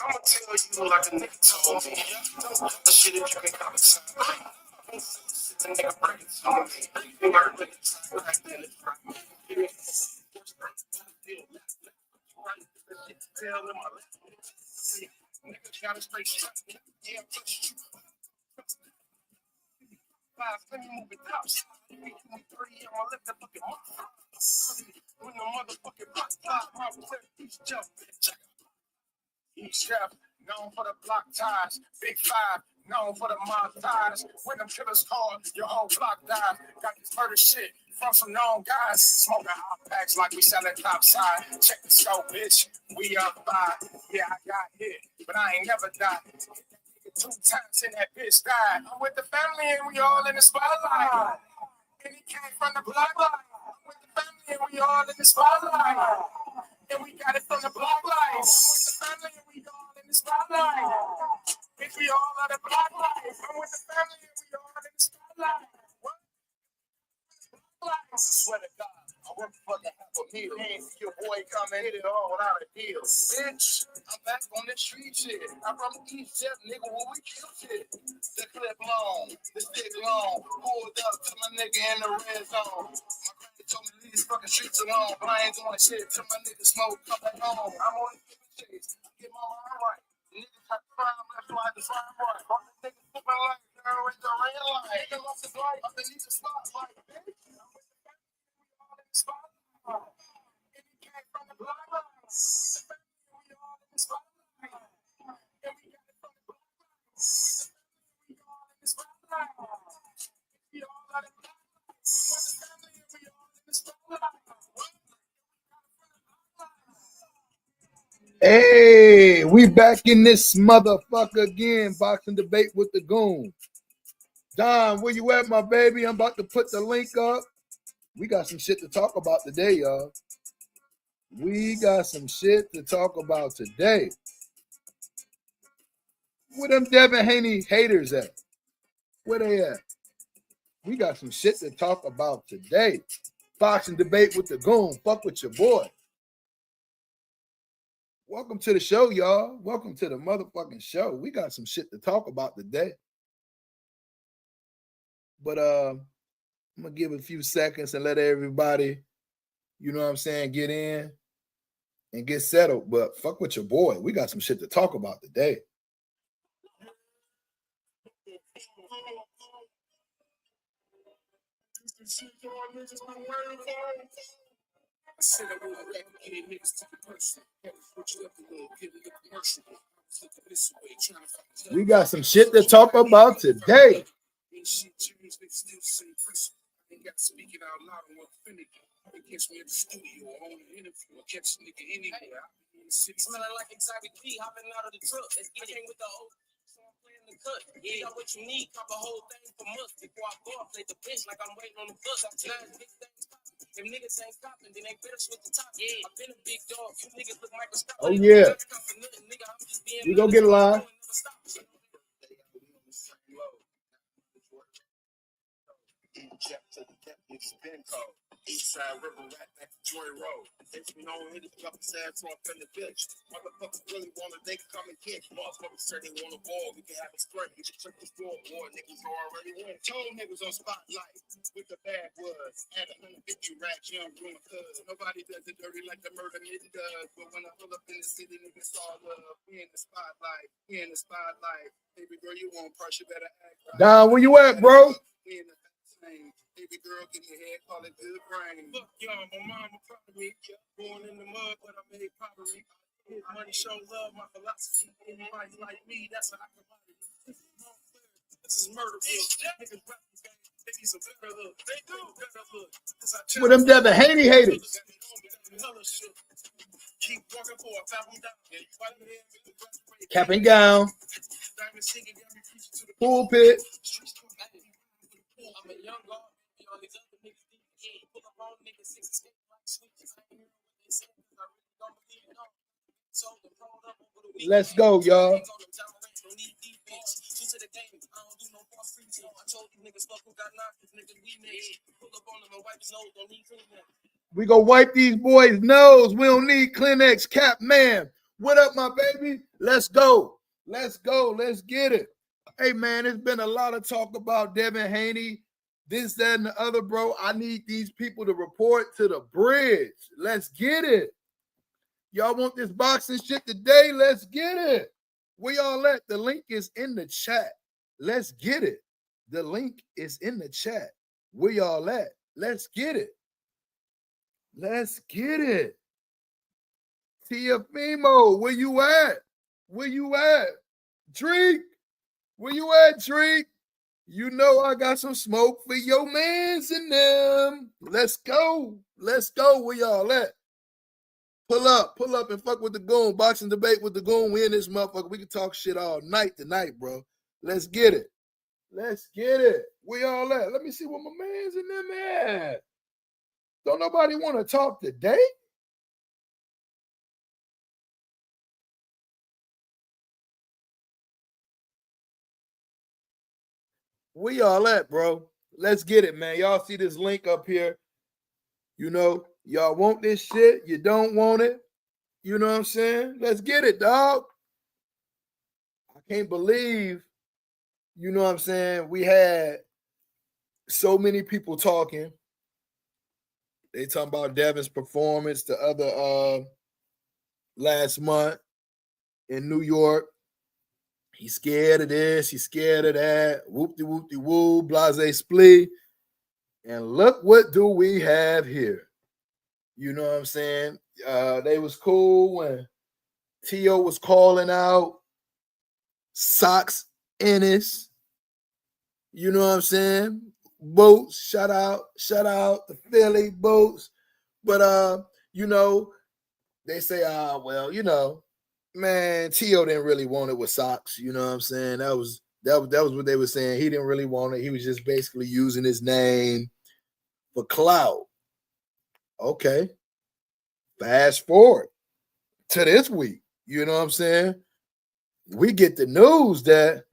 I'ma tell you like a nigga told me. Don't put the shit if you can come inside. The nigga bring it to me. You work with the time right then it's right. Tell them I left. Nigga got a straight shot. Yeah, push you. Let me move it outside. Give me 3, I'ma let that fucking when the motherfucking rock fly, my each jump. Each chef, known for the block ties. Big 5, known for the mob ties. When them killers call, your whole block dies. Got this murder shit from some known guys. Smoking hot packs like we selling top side. Check the scope, bitch. We up 5. Yeah, I got hit, but I ain't never died. 2 times and that bitch died. I'm with the family and we all in the spotlight. And he came from the block line. I'm with the family and we all in the spotlight. And we got it from the block line. I'm with the family and we all in the spotlight. Bitch, we all are the block line. I'm with the family and we all in the spotlight. What? I swear to God. I work for the half a meal. Your boy come and hit it all without a deal. Bitch, I'm back on the street shit. I'm from East Jeff, nigga, where we kill shit. The clip long, the stick long. Pulled up to my nigga in the red zone. My granny told me leave these fucking streets alone. But I ain't doing shit till my nigga smoke come back home. I'm on the chase. Get my mind right. Niggas have crime, that's why I decide right. All the niggas flipping like they're in the red light. Nigga lost his life underneath the spotlight, bitch. Spotlight. And he came from the block lines. We all in the spotlight. And we got it from the block lines. We all in the spotlight. We all are the block lines. We want the family and we all in the spotlight. Hey, we back in this motherfucker again. Boxing debate with the Goon. Don, where you at, my baby? I'm about to put the link up. We got some shit to talk about today, y'all. We got some shit to talk about today. Where them Devin Haney haters at? Where they at? We got some shit to talk about today. Boxing debate with the Goon. Fuck with your boy. Welcome to the show, y'all. Welcome to the motherfucking show. We got some shit to talk about today. But I'm gonna give a few seconds and let everybody, you know what I'm saying, get in and get settled. But fuck with your boy. We got some shit to talk about today. We got some shit to talk about today. Speaking out loud and what's finicky. Catch me at the studio or on the interview or catch a nigga anywhere. Smelling like exotic P, hopping out of the truck. It's getting with the old song playing the cut. Yeah, got what you need, cop a whole thing for months. Before I go, I play the bitch like I'm waiting on the bus. I'm telling big things popping. If niggas ain't stopping, then they better switch the top. Yeah, I've been a big dog. You niggas look microscopic. Oh, yeah. You go get a line. Eastside River, right back to Joy Road. If you know, hit it up, sad off in the bitch. Motherfuckers really want to, they can come and catch. Motherfuckers say they want a ball, we can have a sprint. We can check the scoreboard, niggas already win. Told niggas on spotlight with the bad words. Had 150 racks, young room cuz. Nobody does it dirty like the murder nigga does. But when I pull up in the city, niggas all love. We in the spotlight, we in the spotlight. Baby girl, you want pressure, better act right. Don, where you at, bro? We in the same. Baby girl, give me a head, call it good brain. Look, y'all, my mama proud of me. Born in the mud, but I made pottery. His money show love, my philosophy. Anybody like me, that's a hot commodity. This is murder. Niggas rap this game. They need some better look. They do better look. With them Devin Haney haters. Keep walking for a $5 down. Cap and gown. Pulpit. I'm a young guy. All these other niggas pull up on niggas 6 escape like switches. I ain't hearing what they say because I really don't believe it. So let's go, y'all. I told these niggas fuck who got knocked. These niggas we made. Pull up on them and wipe his nose. Don't need clean them. We go wipe these boys' nose. We don't need Kleenex cap, man. What up, my baby? Let's go. Let's go. Let's get it. Hey, man, it's been a lot of talk about Devin Haney, this, that, and the other, bro. I need these people to report to the bridge. Let's get it. Y'all want this boxing shit today? Let's get it. Where y'all at? The link is in the chat. Let's get it. The link is in the chat. Where y'all at? Let's get it. Let's get it. Tiafimo, where you at? Where you at? Drake, where you at, Drake? You know I got some smoke for your mans and them. Let's go. Let's go. Where y'all at? Pull up and fuck with the Goon. Boxing debate with the Goon. We in this motherfucker. We can talk shit all night tonight, bro. Let's get it. Let's get it. Where y'all at? Let me see what my mans and them at. Don't nobody want to talk today? Where y'all at, bro? Let's get it, man. Y'all see this link up here. You know, y'all want this shit. You don't want it. You know what I'm saying? Let's get it, dog. I can't believe, you know what I'm saying, we had so many people talking. They talking about Devin's performance the other last month in New York. He's scared of this. He's scared of that. Whoop-de-whoop-de-woo, blase splee. And look what do we have here. You know what I'm saying? They was cool when T.O. was calling out Socks Ennis. You know what I'm saying? Boots, shout out the Philly Boots. But you know, they say, well, you know, man, T.O. didn't really want it with Socks. You know what I'm saying? That was what they were saying. He didn't really want it. He was just basically using his name for clout. Okay. Fast forward to this week. You know what I'm saying? We get the news that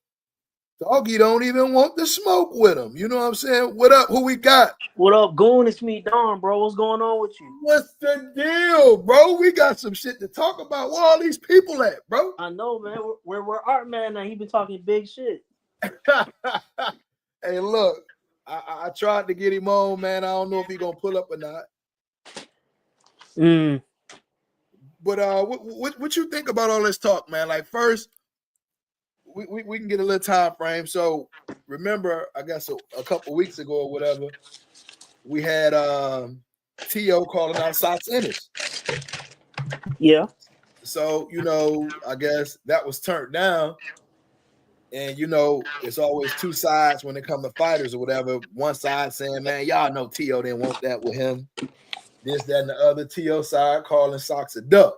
Doggy don't even want to smoke with him. You know what I'm saying? What up? Who we got? What up, Goon? It's me, Don, bro. What's going on with you? What's the deal, bro? We got some shit to talk about. Where all these people at, bro? I know, man. We're Art Man now. He been talking big shit. Hey, look, I tried to get him on, man. I don't know if he gonna pull up or not. But what you think about all this talk, man? Like, first, we can get a little time frame. So remember, I guess a couple weeks ago or whatever, we had T.O. calling out Socks Ennis. Yeah. So, you know, I guess that was turned down. And, you know, it's always two sides when it comes to fighters or whatever. One side saying, man, y'all know T.O. didn't want that with him. This, that, and the other. T.O. side calling Socks a duck.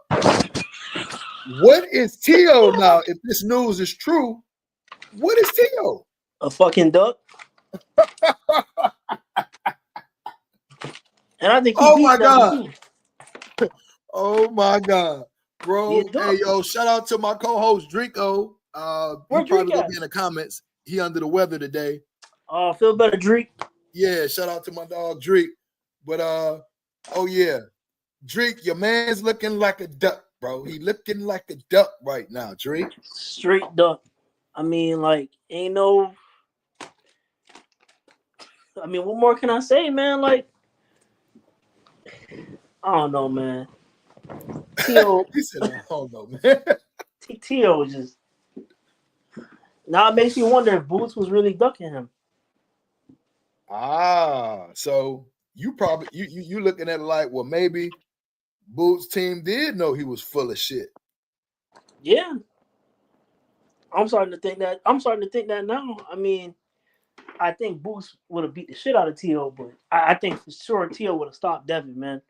What is T.O. now? If this news is true, what is T.O.? A fucking duck. And I think he my God. Oh, my God. Bro, hey, yo, shout out to my co-host, Drico. He probably gonna be in the comments. He under the weather today. Oh, feel better, Drake. Yeah, shout out to my dog, Drake. But, oh, yeah. Drake, your man's looking like a duck, bro. He looking like a duck right now, Drake. Straight duck. I mean, like, ain't no... I mean, what more can I say, man? Like, I don't know, man. T.O. He said, I don't know, man. T.O. just... Now it makes you wonder if Boots was really ducking him. So you probably you looking at it like, well, maybe Boots' team did know he was full of shit. Yeah. I'm starting to think that now. I mean, I think Boots would have beat the shit out of T.O., but I think for sure T.O. would have stopped Devin, man.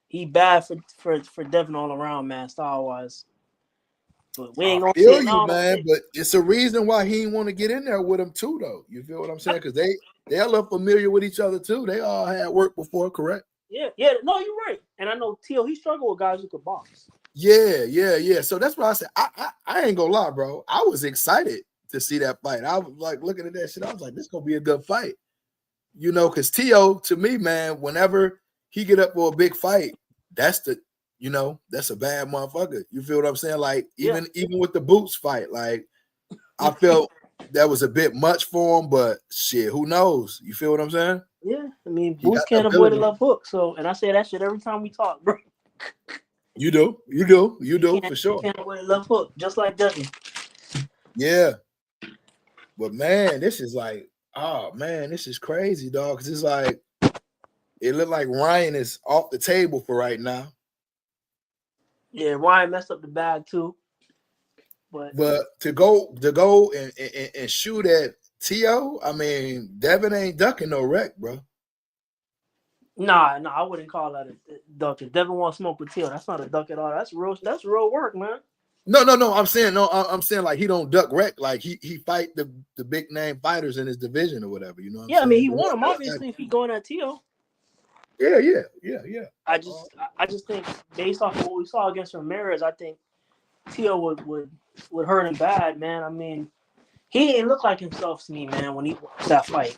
He bad for Devin all around, man, style-wise. But we ain't gonna feel you, man. But it's a reason why he didn't want to get in there with him too, though. You feel what I'm saying? Because they're a little familiar with each other too. They all had work before, correct? Yeah. No, you're right. And I know T.O. he struggled with guys who could box. Yeah. So that's why I said I ain't gonna lie, bro. I was excited to see that fight. I was like looking at that shit. I was like, this gonna be a good fight. You know, because T.O., to me, man, whenever he get up for a big fight, that's that's a bad motherfucker. You feel what I'm saying? Like Yeah. even with the Boots fight, like I felt that was a bit much for him, but shit, who knows? You feel what I'm saying? Yeah, I mean, He Boots got the can't avoid a ability. left hook. So, and I say that shit every time we talk, bro. You He do can't, for he sure. can't avoid a left hook, just like Devin. Yeah, but man, this is like, oh man, this is crazy, dog. Because it's like it looked like Ryan is off the table for right now. Yeah, Ryan messed up the bag too, but But to go and shoot at T.O., I mean, Devin ain't ducking no wreck, bro. nah, I wouldn't call that a duck. If Devin wants smoke with Teal, that's not a duck at all. That's real. That's real work, man. No. I'm saying no. I'm saying like he don't duck wreck. Like he fight the big name fighters in his division or whatever. You know what I'm Yeah, I mean, saying? he won him obviously if he going at Teal. Yeah. I just think based off of what we saw against Ramirez, I think Teal would hurt him bad, man. I mean, he ain't look like himself to me, man, when he that fight.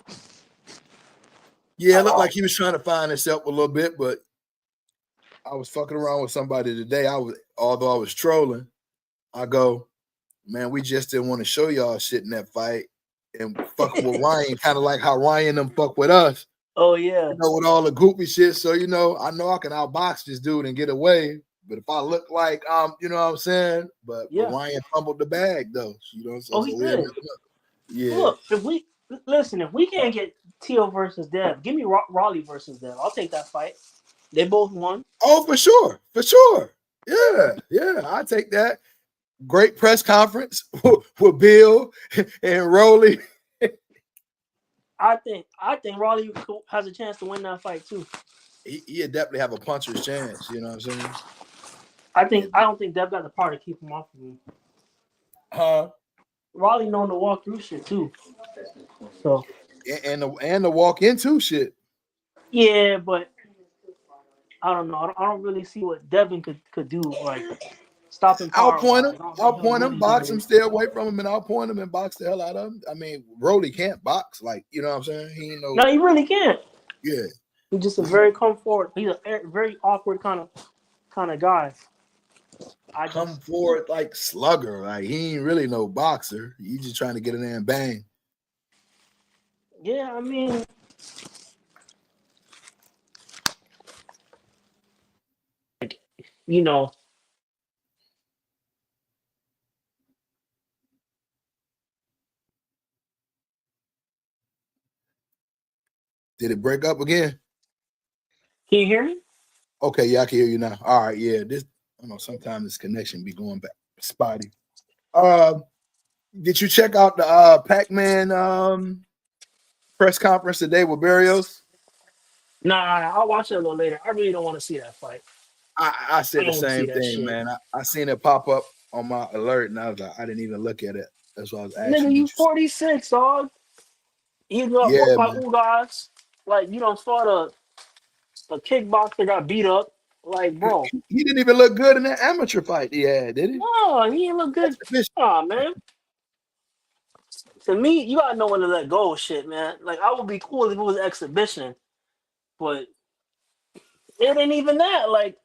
Yeah, it At looked all. like he was trying to find himself a little bit, but I was fucking around with somebody today. Although I was trolling, I go, man, we just didn't want to show y'all shit in that fight and fuck with Ryan, kind of like how Ryan them fuck with us, Oh yeah, with all the goofy shit. So, I know I can outbox this dude and get away. But if I look like you know what I'm saying? But yeah. Ryan fumbled the bag though. So Oh, he we never did. know. Yeah. Look, if we can't get Teal versus Dev, give me Raleigh versus Dev. I'll take that fight. They both won. Oh, for sure. For sure. Yeah. I take that. Great press conference with Bill and Rolly. I think Raleigh has a chance to win that fight too. He'd definitely have a puncher's chance. You know what I'm saying? I don't think Dev got the power to keep him off of him. Huh? Raleigh known to walk through shit too. So And the walk into shit. yeah, but I don't know. I don't really see what Devin could do, like stopping power wise. I don't think he'll Outpoint do him, anything box with him, it. stay away from him, and outpoint him and box the hell out of him. I mean, Rolly can't box, like you know what I'm saying. He ain't no No, he really can't. yeah. He's just a very come forward. He's a very awkward kind of guy. I Come just forward like slugger. Like he ain't really no boxer. He just trying to get in there and bang. yeah, I mean, you know, Did it break up again? can you hear me? Okay, yeah, I can hear you now. All right, yeah. This I don't know. Sometimes this connection be going back spotty. Uh, did you check out the Pac-Man press conference today with Barrios? Nah, I'll watch it a little later. I really don't want to see that fight. I I said the don't want to see same that thing, shit. man. I seen it pop up on my alert, and I was like, I didn't even look at it. That's why I was Nigga, asking. Did you you? 46, dog. You got whooped Yeah, by man. Ugas. Like, you don't fought a kickboxer got beat up. Like, bro. He didn't even look good in that amateur fight he had, did he? No, he didn't look good. Exhibition. Oh, man. To me, you gotta know when to let go of shit, man. Like, I would be cool if it was an exhibition, but it ain't even that. Like,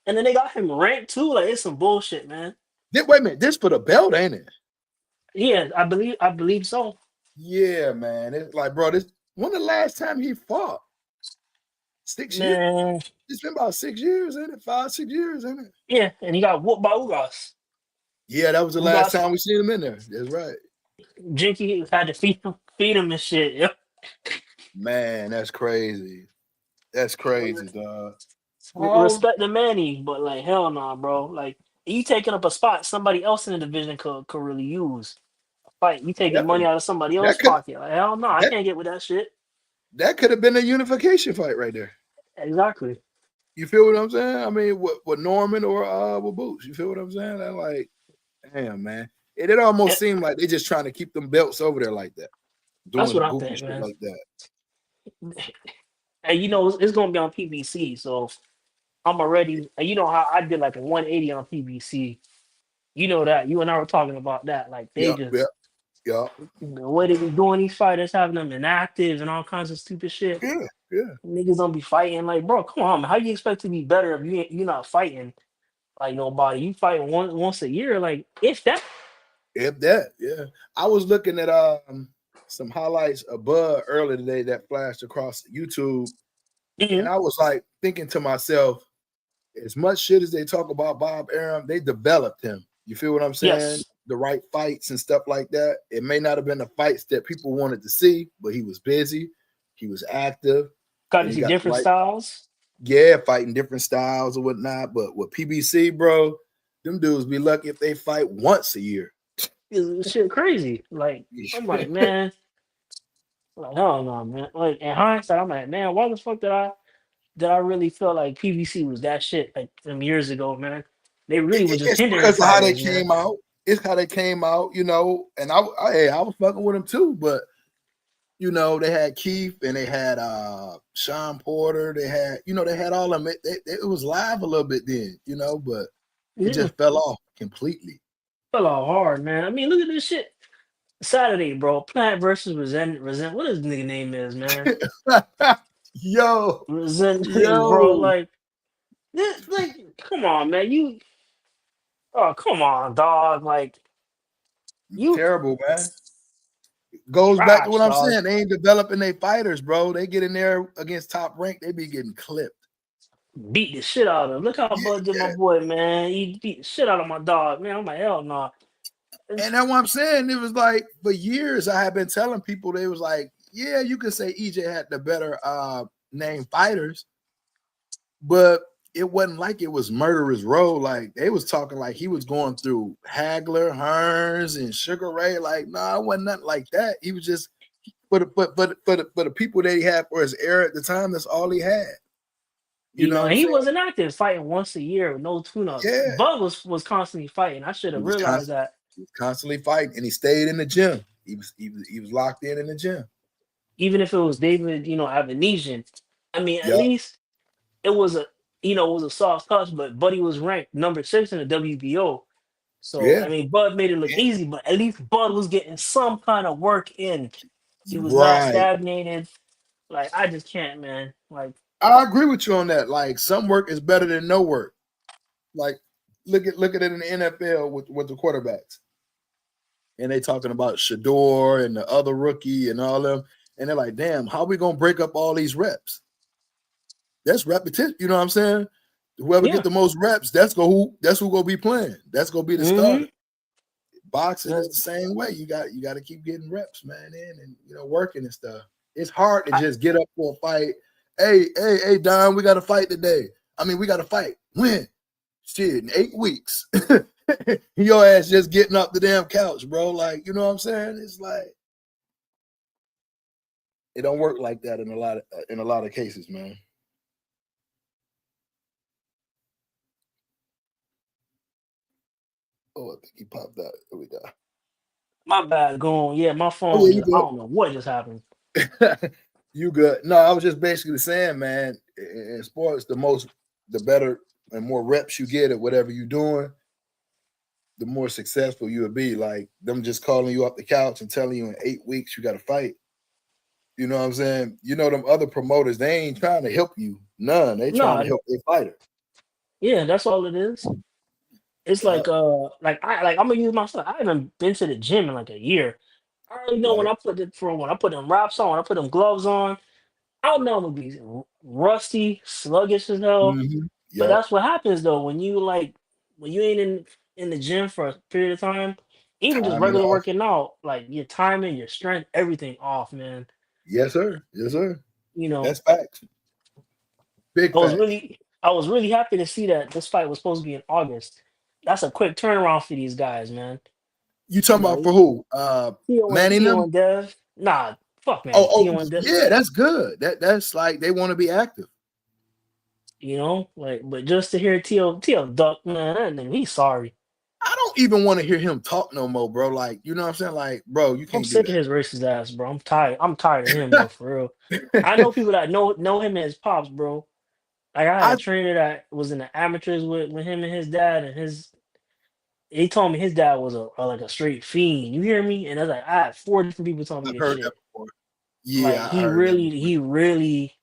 and then they got him ranked too. Like, it's some bullshit, man. Wait a minute. This for the belt, ain't it? Yeah, I believe so. Yeah, man. It's like, bro, this when the last time he fought? 6 years? Man, It's been about 6 years, ain't it? 5, 6 years, ain't it? yeah, and he got whooped by Ugas. Yeah, that was the last Ugas, time we seen him in there. That's right. Jinky had to feed him and shit. Yep. Man, that's crazy. That's crazy, dog. Respect the Manny, but like hell nah, bro. Like you taking up a spot somebody else in the division could really use. Fight you taking money Definitely. out of somebody else's That could pocket. Like hell no, I that can't get with that shit. that could have been a unification fight right there. Exactly. You feel what I'm saying? I mean, with Norman or with Boots. You feel what I'm saying? I'm like, damn, man. It Yeah, almost seemed like they just trying to keep them belts over there like that, that's doing what I goofy think, shit man. like that. And it's gonna be on PBC, so I'm already. And you know how I did like a 180 on PBC. You know that you and I were talking about that. Like they Yeah, yeah, just yeah, the way they be doing these fighters, having them inactive and all kinds of stupid shit. yeah. Yeah. Niggas don't be fighting. Like, bro, come on, man. How you expect to be better if you're not fighting like nobody? You fighting once a year, like if that. If that, yeah. I was looking at some highlights of Bud earlier today that flashed across YouTube, and Mhm. I was like thinking to myself, as much shit as they talk about Bob Arum, they developed him. You feel what I'm saying? Yes, The right fights and stuff like that. It may not have been the fights that people wanted to see, but he was busy, he was active, got and to he see got the different right, styles. yeah, fighting different styles or whatnot. But with PBC, bro, them dudes be lucky if they fight once a year. It's shit crazy. Like I'm like, man, like hell no, man. Like in hindsight, I'm like, man, why the fuck did I really feel like PVC was that shit like some years ago, man? They really were just It's hindering because of how they fighters, man. came out. It's how they came out, you know. And I was fucking with them too, but you know, they had Keith and they had Sean Porter. They had, you know, they had all of them. It was live a little bit then, you know, but it Yeah, just fell off completely. fell off hard, man. I mean, look at this shit. Saturday, bro. Plant versus Resent. What his nigga name is, man? Yo, Resent, bro. yo, Like, like, come on, man. Oh, come on, dog. Like, you terrible, man. Goes back to what trash, I'm dog. saying. They ain't developing their fighters, bro. They get in there against top rank, they be getting clipped. Beat the shit out of him. Look how Yeah, Bud did my yeah. boy, man. He beat the shit out of my dog, man. I'm like, hell no. And that's what I'm saying. It was like for years I had been telling people they was like, yeah, you could say EJ had the better name fighters, but it wasn't like it was murderous row. Like they was talking like he was going through Hagler, Hearns, and Sugar Ray. Like, no, nah, it wasn't nothing like that. He was just for the people that he had for his era at the time, that's all he had. You You know know, what I'm and he saying? wasn't active fighting once a year with no tune-ups. Yeah. Bud was constantly fighting. I should He have was realized constantly that. he was constantly fighting and he stayed in the gym. He was locked in the gym. Even if it was David, Avanesian. I mean, at Yep. least it was a soft touch, but Buddy was ranked number 6 in the WBO. So Yeah. I mean, Bud made it look Yeah. easy, but at least Bud was getting some kind of work in. He was not Right. stagnated. Like I just can't, man. Like I agree with you on that. Like some work is better than no work. Like look at it in the NFL with the quarterbacks. And they talking about Shador and the other rookie and all them. And they're like, damn, how we gonna break up all these reps? That's repetition. You know what I'm saying? Whoever get yeah, the most reps, that's who gonna be playing. That's gonna be the starter. hmm Boxing is the same way. You got to keep getting reps, man, in and working and stuff. It's hard to I, just get up for a fight. Hey, Don, we got to fight today. I mean, we got to fight. When? Shit, in 8 weeks. Your ass just getting up the damn couch, bro. Like, you know what I'm saying? It's like it don't work like that in a lot of cases, man. Oh, I think he popped out. Here we go. my bad, going. Yeah, my Oh phone yeah, just. I don't know what just happened. you good. You good. No, I was just basically saying, man, in sports, the better and more reps you get at whatever you're doing, the more successful you'll be. Like them just calling you off the couch and telling you in 8 weeks you got to fight. You know what I'm saying? You know them other promoters, they ain't trying to help you. None. They trying to No, help their fighter. yeah, that's all it is. It's Yeah. I'm gonna use myself. I haven't been to the gym in like a year. I already know Right. when I put them wraps on, when I put them gloves on, I don't know I'm gonna be rusty, sluggish as hell. But Yep. that's what happens though when you ain't in the gym for a period of time, even just Timing regular off. working out, like your timing, your strength, everything off, man. Yes, sir. Yes, sir. You know, That's facts. Big facts. I was really happy to see that this fight was supposed to be in August. That's a quick turnaround for these guys, man. You You talking about know, for who? Manning Tio them? and Dev. Nah, fuck man, Oh, Tio and Dev. yeah, that's good. That's like they want to be active. But just to hear Tio duck, man, he's sorry. I don't even want to hear him talk no more, bro. Like, you know what I'm saying? Like, bro, you I'm can't do sick of his racist ass, bro. I'm tired. I'm tired of him, bro. For real. I that. know people that know him as pops, bro. Like I had I a trainer that was in the amateurs with him and his dad, and he told me his dad was like a straight fiend. You hear me? And I was like, I had 4 different people telling me I've this heard that shit. before. Like Yeah, I heard that before. he really.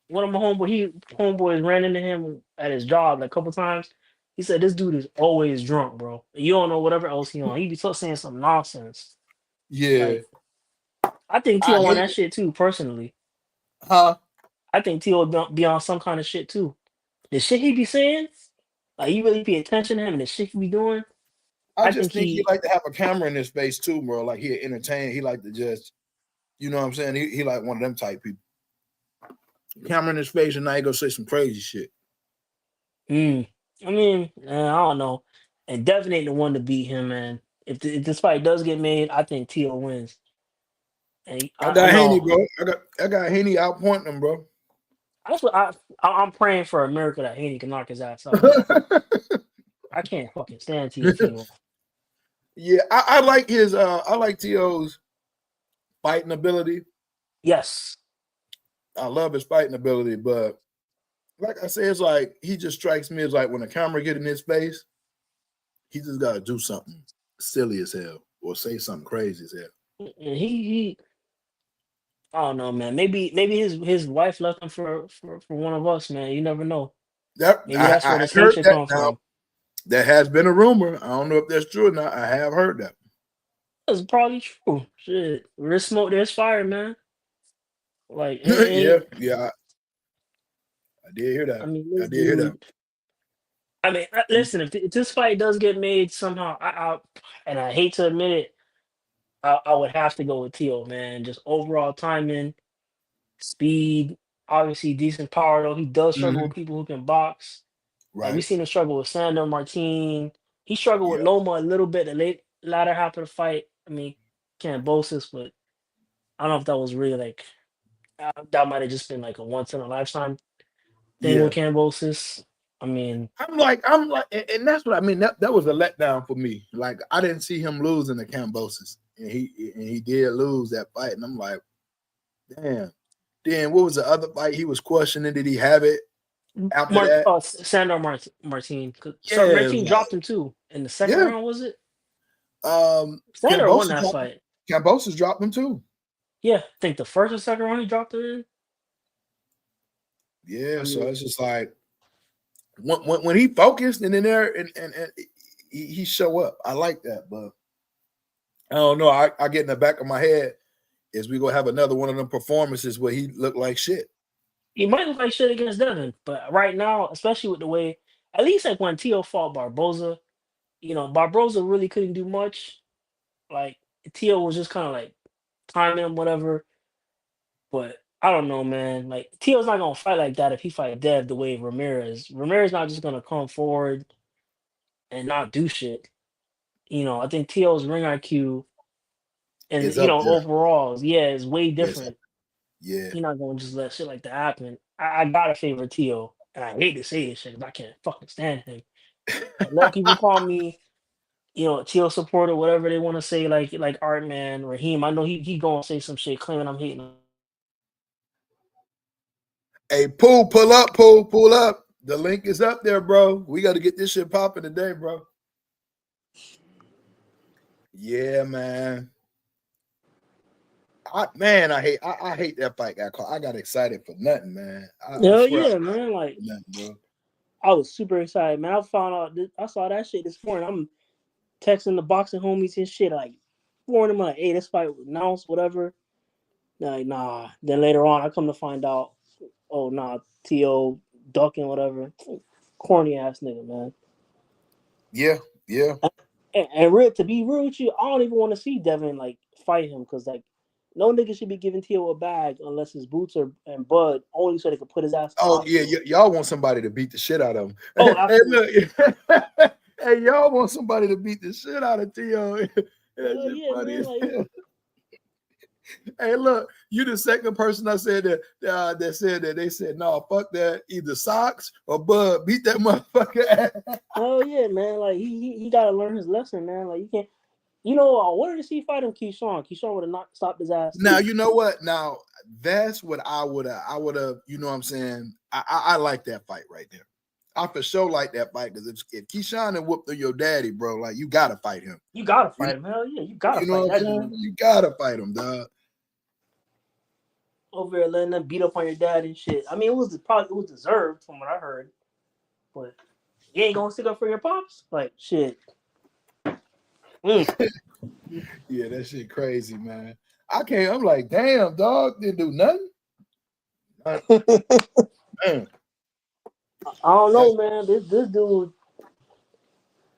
one of my homeboys ran into him at his job like a couple times. He said this dude is always drunk, bro. You don't know whatever else he on. He be so saying some nonsense. Yeah, Like I think I T.O. on hate that it. shit too. Personally, Huh? I think T.O. be on some kind of shit too. The shit he be saying, like you really pay attention to him and the shit he be doing. I I just think think he he like to have a camera in his face too, bro. Like he entertain. He like to just, you know what I'm saying? He like one of them type people. Camera in his face, and now he go say some crazy shit. Mm. I mean, I don't know. And Devin ain't the one to beat him, man. If this fight does get made, I think Tio wins. And I I got Haney, know bro. I got Haney outpointing him, bro. that's what I'm praying for a miracle that Haney can knock his ass out. I can't fucking stand Tio. Yeah, I like his I like To's fighting ability. Yes. I love his fighting ability, but like I said, it's like he just strikes me as like when the camera get in his face, he just gotta do something silly as hell or say something crazy as hell. And he I don't know, man. Maybe his wife left him for one of us, man. You never know. That Maybe that's I where have this heard hatred that come now. from. That has been a rumor. I don't know if that's true or not. I have heard that. That's probably true. Shit. There's smoke, there's fire, man. Like it Yeah, ain't yeah, I did hear I that. mean I this did hear that. dude. I mean, listen. If this fight does get made somehow, and I hate to admit it, I would have to go with Tio, man. Just overall timing, speed, obviously decent power. Though he does struggle with Mhm. people who can box. Like we Right. seen him struggle with Sandor Martin. He struggled with Yeah. Loma a little bit the latter half of the fight. I mean, Cambosis, but I don't know if that was really like that might have just been like a once in a lifetime thing with Yeah. Cambosis. I mean, I'm like, and that's what I mean. That was a letdown for me. Like I didn't see him losing the Cambosis, and he did lose that fight, and I'm like, damn. Then what was the other fight? He was questioning, did he have it after that? Sandor Martin. So Yeah, Martin dropped him too in the second yeah. round. Was it Sandor won Cambosis that dropped fight? Cambosis dropped him too. Yeah, I think the first or second round he dropped him in. I Yeah, so mean, it's just like when he focused and in there and he show up. I like that, but I don't know. I get in the back of my head is we gonna have another one of them performances where he looked like shit. he might look like shit against Devin, but right now, especially with the way, at least like when Tio fought Barboza, Barboza really couldn't do much. Like Tio was just kind of like timing him, whatever. But I don't know, man. Like Tio's not gonna fight like that if he fight Dev the way Ramirez. Ramirez not just gonna come forward and not do shit. I think Tio's ring IQ and It's up there. overall, yeah, is way Yes, different. yeah. He's not gonna just let shit like that happen. I gotta favor Tio, and I hate to say this shit 'cause I can't fucking stand him. And let people call me, Tio supporter, whatever they want to say, like Art Man, Raheem. I know he gonna say some shit claiming I'm hating on Hey, pull up. The link is up there, bro. We got to get this shit popping today, bro. Yeah, man. I hate that fight got caught. I got excited for nothing, man. I hell swear I yeah, got man. Like nothing, bro. I was super excited, man. I found out I saw that shit this morning. I'm texting the boxing homies and shit, like warning them like, hey, this fight was announced, whatever. They're like, nah. Then later on, I come to find out, oh nah, To ducking, whatever. Corny ass nigga, man. Yeah, yeah. And real to be real with you, I don't even want to see Devin like fight him because like no nigga should be giving Tio a bag unless his boots are and Bud only so they could put his ass in the Oh, yeah. hospital. Y'all want somebody to beat the shit out of him. Oh, Hey, absolutely. look. Hey, y'all want somebody to beat the shit out of T.O. That Hell shit yeah, funny man. as Like hell. Hey, look, you the second person I said that said that they said no, fuck that. Either socks or Bud beat that motherfucker. hell yeah, man. Like he gotta learn his lesson, man. Like you can't. I wanted to see fight him Keyshawn. Keyshawn would have not stopped his ass Now too. you know what? Now that's what I would have. You know what I'm saying? I like that fight right there. I for sure like that fight because if Keyshawn and whooped your daddy, bro, like you gotta fight him. You gotta You fight him. Hell yeah, you gotta you know fight what I'm that saying? dude. You gotta fight him, dog. over there letting them beat up on your dad and shit. I mean, it was deserved from what I heard, but you ain't gonna stick up for your pops, like shit. Mm. Yeah, that shit crazy, man. I can't. I'm like, damn, dog, didn't do nothing. Man, I don't that, know, man. This dude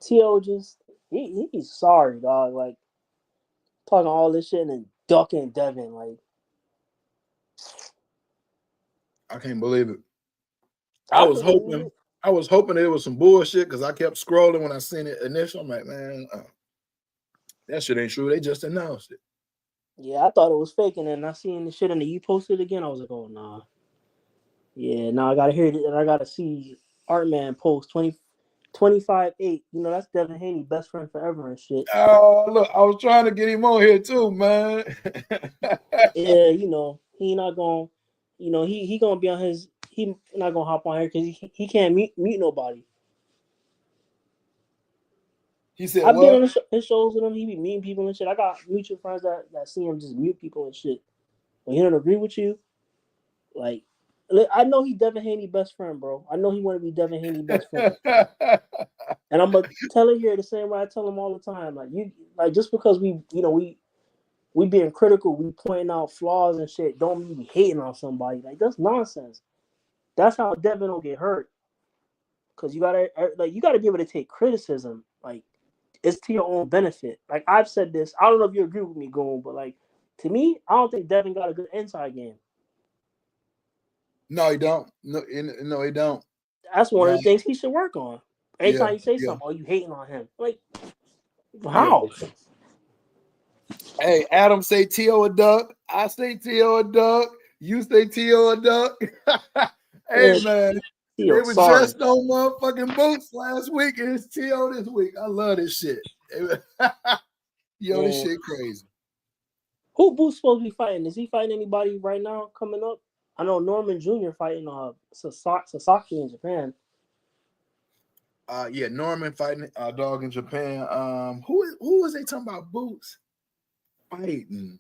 To just he's sorry, dog. Like talking all this shit and then ducking Devin. Like I can't believe it. I I was can believe hoping. it. I was hoping it was some bullshit because I kept scrolling when I seen it initial. I'm like, man, that shit ain't true. They just announced it. Yeah, I thought it was fake, and then I seen the shit and then you posted it again. I was like, oh nah. Yeah, now I gotta hear it and I gotta see Artman post 25-8. You know, that's Devin Haney, best friend forever and shit. Oh, look, I was trying to get him on here too, man. Yeah, you know, he not gonna he gonna be on his he not gonna hop on here because he can't mute nobody. He said, I've been what? on his shows with him. He be meeting people and shit. I got mutual friends that see him just mute people and shit. When he don't agree with you, like I know he Devin Haney best friend, bro. I know he want to be Devin Haney best friend, and I'm gonna tell it here the same way I tell him all the time. Like you, like just because we being critical, we pointing out flaws and shit, don't mean we hating on somebody. Like that's nonsense. That's how Devin don't get hurt. Cause you gotta be able to take criticism. Like it's to your own benefit. Like I've said this. I don't know if you agree with me, Goon, but like to me, I don't think Devin got a good inside game. No, he don't. No, he don't. That's one of No, the things he should work on. yeah, Anytime you say yeah, something, oh, you hating on him. Like, yeah. how? Hey, Adam say T.O. a duck. I say T.O. a duck. You say T.O. a duck. Hey, Man, man, they Theo, were sorry. dressed on motherfucking boots last week, and it's T.O. this week. I love this shit. Yo, this Man, shit crazy. who Boo's supposed to be fighting? Is he fighting anybody right now coming up? I know Norman Jr. fighting Sasaki in Japan. Yeah, Norman fighting a dog in Japan. Who was they talking about boots fighting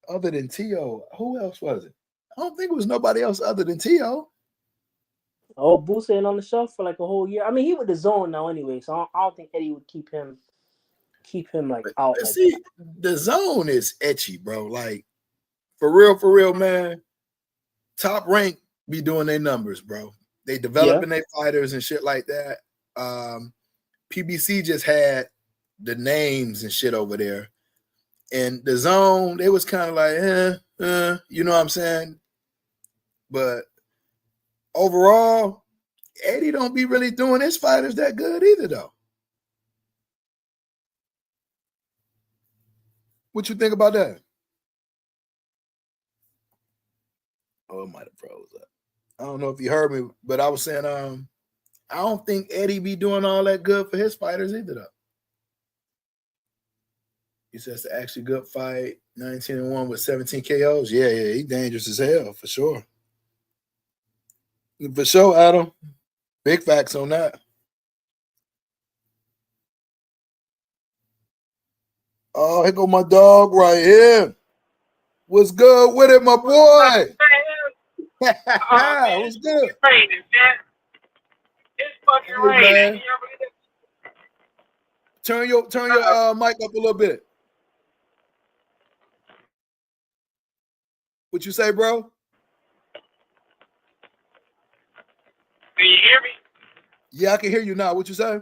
other than T.O.? Who else was it? I don't think it was nobody else other than T.O. Oh, Boo staying on the shelf for like a whole year. I mean, he with the zone now anyway, so I don't think Eddie would keep him like out But like that. see, the zone is etchy, bro. Like for real, man. Top rank be doing their numbers, bro. They Yeah. developing their fighters and shit like that. PBC just had the names and shit over there. And the zone, they was kind of like, you know what I'm saying? But overall, Eddie don't be really doing his fighters that good either, though. What you think about that? Oh, it might have froze up. I don't know if you heard me, but I was saying, I don't think Eddie be doing all that good for his fighters either, though. He says to actually good fight, 19-1 with 17 KOs. Yeah, he dangerous as hell for sure. For sure, Adam. Big facts on that. Oh, here go my dog right here. What's good with it, my boy? Man, What's it's good? fucking raining, man. It's fucking Hey raining. man, turn your mic up a little bit. What you say, bro? Can you hear me? Yeah, I can hear you now. What you say?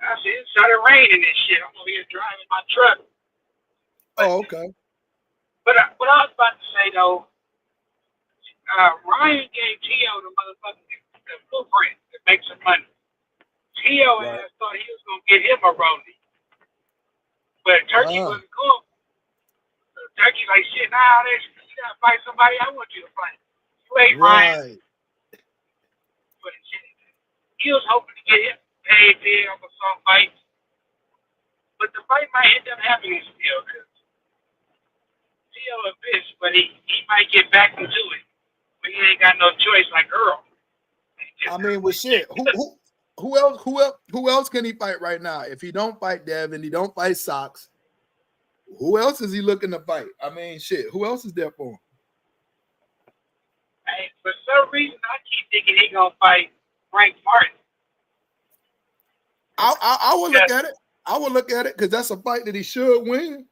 I said, it started raining and shit. I'm over here driving my truck. But Oh, okay. what I was about to say, though, Ryan gave T.O. the motherfucking the blueprint to make some money. T.O. Right. ass thought he was going to get him a rollie. But Turkey Ah, wasn't cool. So Turkey like, shit, nah, you got to fight somebody I want you to fight. You ain't Ryan. right. But shit, he was hoping to get him paid big on some fights. But the fight might end up happening still because T.O. a bitch, but he might get back into it. But he ain't got no choice like Earl. He I just mean, well, shit. Who else can he fight right now? If he don't fight Devin, he don't fight Sox. Who else is he looking to fight? I mean, shit. Who else is there for him? Hey, for some reason, I keep thinking he gonna fight Frank Martin. I would look Because, at it. I would look at it because that's a fight that he should win.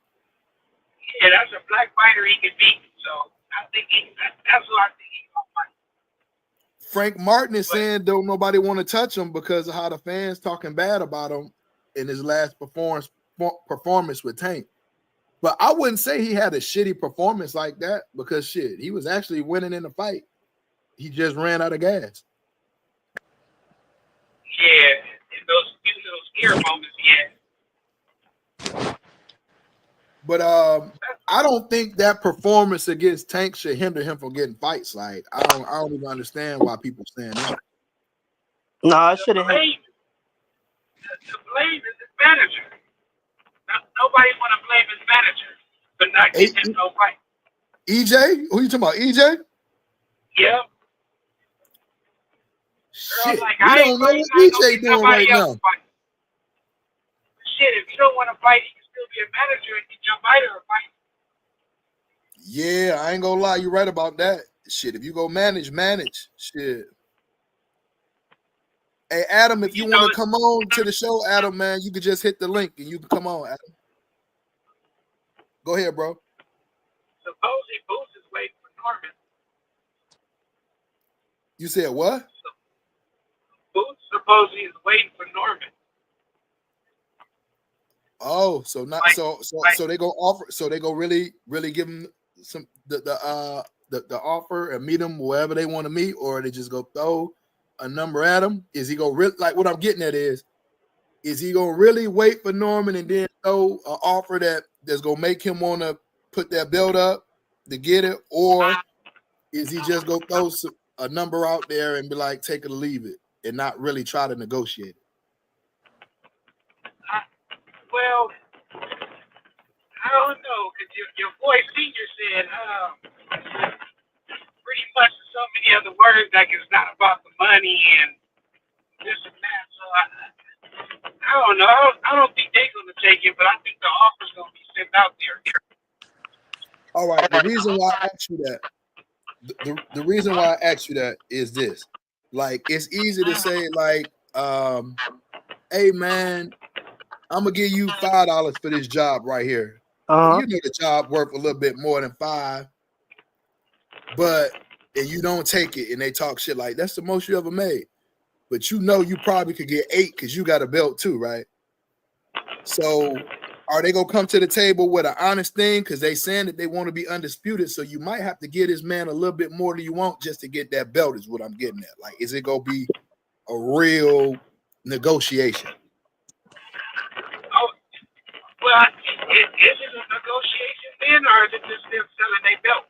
yeah, that's a black fighter he can beat. So I think that's who I think he's gonna fight. Frank Martin is But saying don't nobody want to touch him because of how the fans talking bad about him in his last performance with Tank. But I wouldn't say he had a shitty performance like that because shit, he was actually winning in the fight. He just ran out of gas. yeah, in those few little scare moments, yeah. But I don't think that performance against Tank should hinder him from getting fights. Like I don't even understand why people saying that. No, I The shouldn't have. blame, the blame is his manager. Nobody want to blame his manager for not getting him no fight. EJ? Who you talking about? EJ? Yeah. Girls Shit, like, we I ain't don't know gonna what EJ get doing nobody right else now. to fight. Shit, if you don't want to fight, you can still be a manager and get your fighter a fight. Yeah, I ain't gonna lie, you're right about that. Shit, if you go manage. Shit. Hey, Adam, if you You want know, to come on to the show, Adam, man, you can just hit the link and you can come on, Adam. Go ahead, bro. supposedly Boots is waiting for Norman. You said what? So Boots supposedly is waiting for Norman. Oh, so not Like, so they go offer, so they go really give him some the offer and meet him wherever they want to meet, or they just go throw a number at him. Is he gonna really, like, what I'm getting at is he gonna really wait for Norman and then throw an offer that's gonna make him want to put that belt up to get it, or is he just gonna throw a number out there and be like, take it or leave it, and not really try to negotiate it? well, I don't know, because your boy Senior said pretty much so many other words like it's not about the money and this and that. So I don't know. I don't think they're going to take it, but I think the offer's going to be sent out there. All right. The reason why I asked you that, the reason why I asked you that is this. Like, it's easy to say, like, hey man, I'm gonna give you $5 for this job right here. Uh-huh. You know the job worth a little bit more than $5, but and you don't take it, and they talk shit like that's the most you ever made. But you know you probably could get 8 because you got a belt too, right? So are they gonna come to the table with an honest thing? Because they saying that they want to be undisputed. So you might have to give this man a little bit more than you want just to get that belt, is what I'm getting at. Like, is it gonna be a real negotiation? Oh, well, is it a negotiation then, or is it just them selling their belt?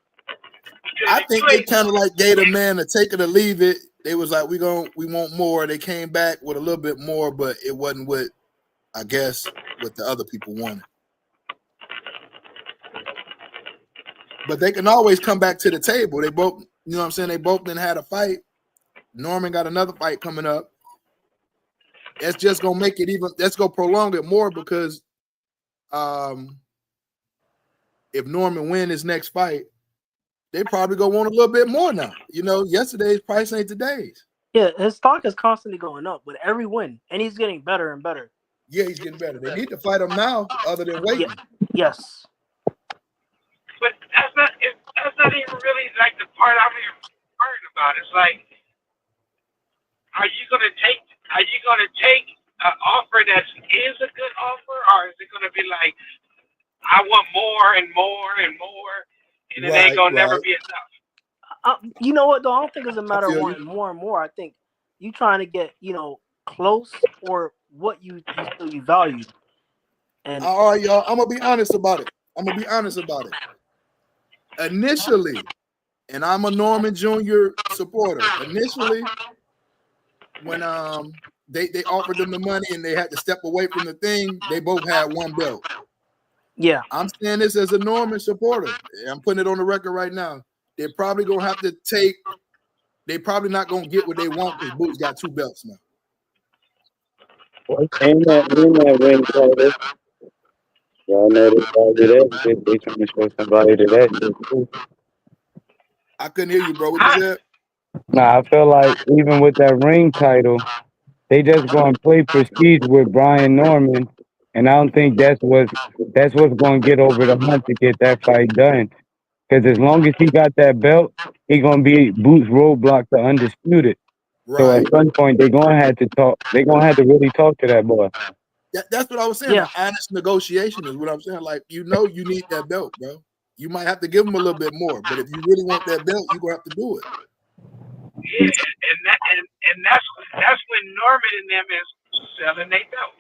Because I if think you they ain't kind of like gave the man a take it or leave it. They was like, we want more. They came back with a little bit more, but it wasn't what, I guess, what the other people wanted. But they can always come back to the table. They both, you know what I'm saying? They both then had a fight. Norman got another fight coming up. That's just gonna make it even. That's gonna prolong it more because, if Norman win his next fight, they probably gonna want a little bit more now. You know, yesterday's price ain't today's. Yeah, his stock is constantly going up with every win, and he's getting better and better. Yeah, he's getting better. They need to fight him now, other than waiting. Yes. but that's not even really like the part I'm even worried about. It's like, are you gonna take an offer that is a good offer, or is it gonna be like, I want more and more and more, and it ain't gonna never be enough? You know what though? I don't think it's a matter of feel wanting more and more. I think you trying to get close or what you feel you value. And all right, y'all. I'm gonna be honest about it. Initially, and I'm a Norman Jr. supporter. Initially, when they offered them the money and they had to step away from the thing, they both had one belt. yeah, I'm saying this as a Norman supporter. I'm putting it on the record right now. They're probably gonna have to take. They probably not gonna get what they want because Boots got 2 belts now. Ain't that ring, brother? Y'all know they probably that shit. They trying to show somebody to that shit too. I couldn't hear you, bro. What you said? Nah, I feel like even with that ring title, they just going to play prestige with Brian Norman, and I don't think that's what's going to get over the hump to get that fight done. Because as long as he got that belt, he gonna be Boots roadblock to undisputed. So at Right. some point they gonna have to talk. They gonna have to really talk to that boy. That's what I was saying. Yeah. An honest negotiation is what I'm saying. Like, you know, you need that belt, bro. You might have to give him a little bit more, but if you really want that belt, you're gonna have to do it. Yeah, and that's when Norman and them is selling their belt.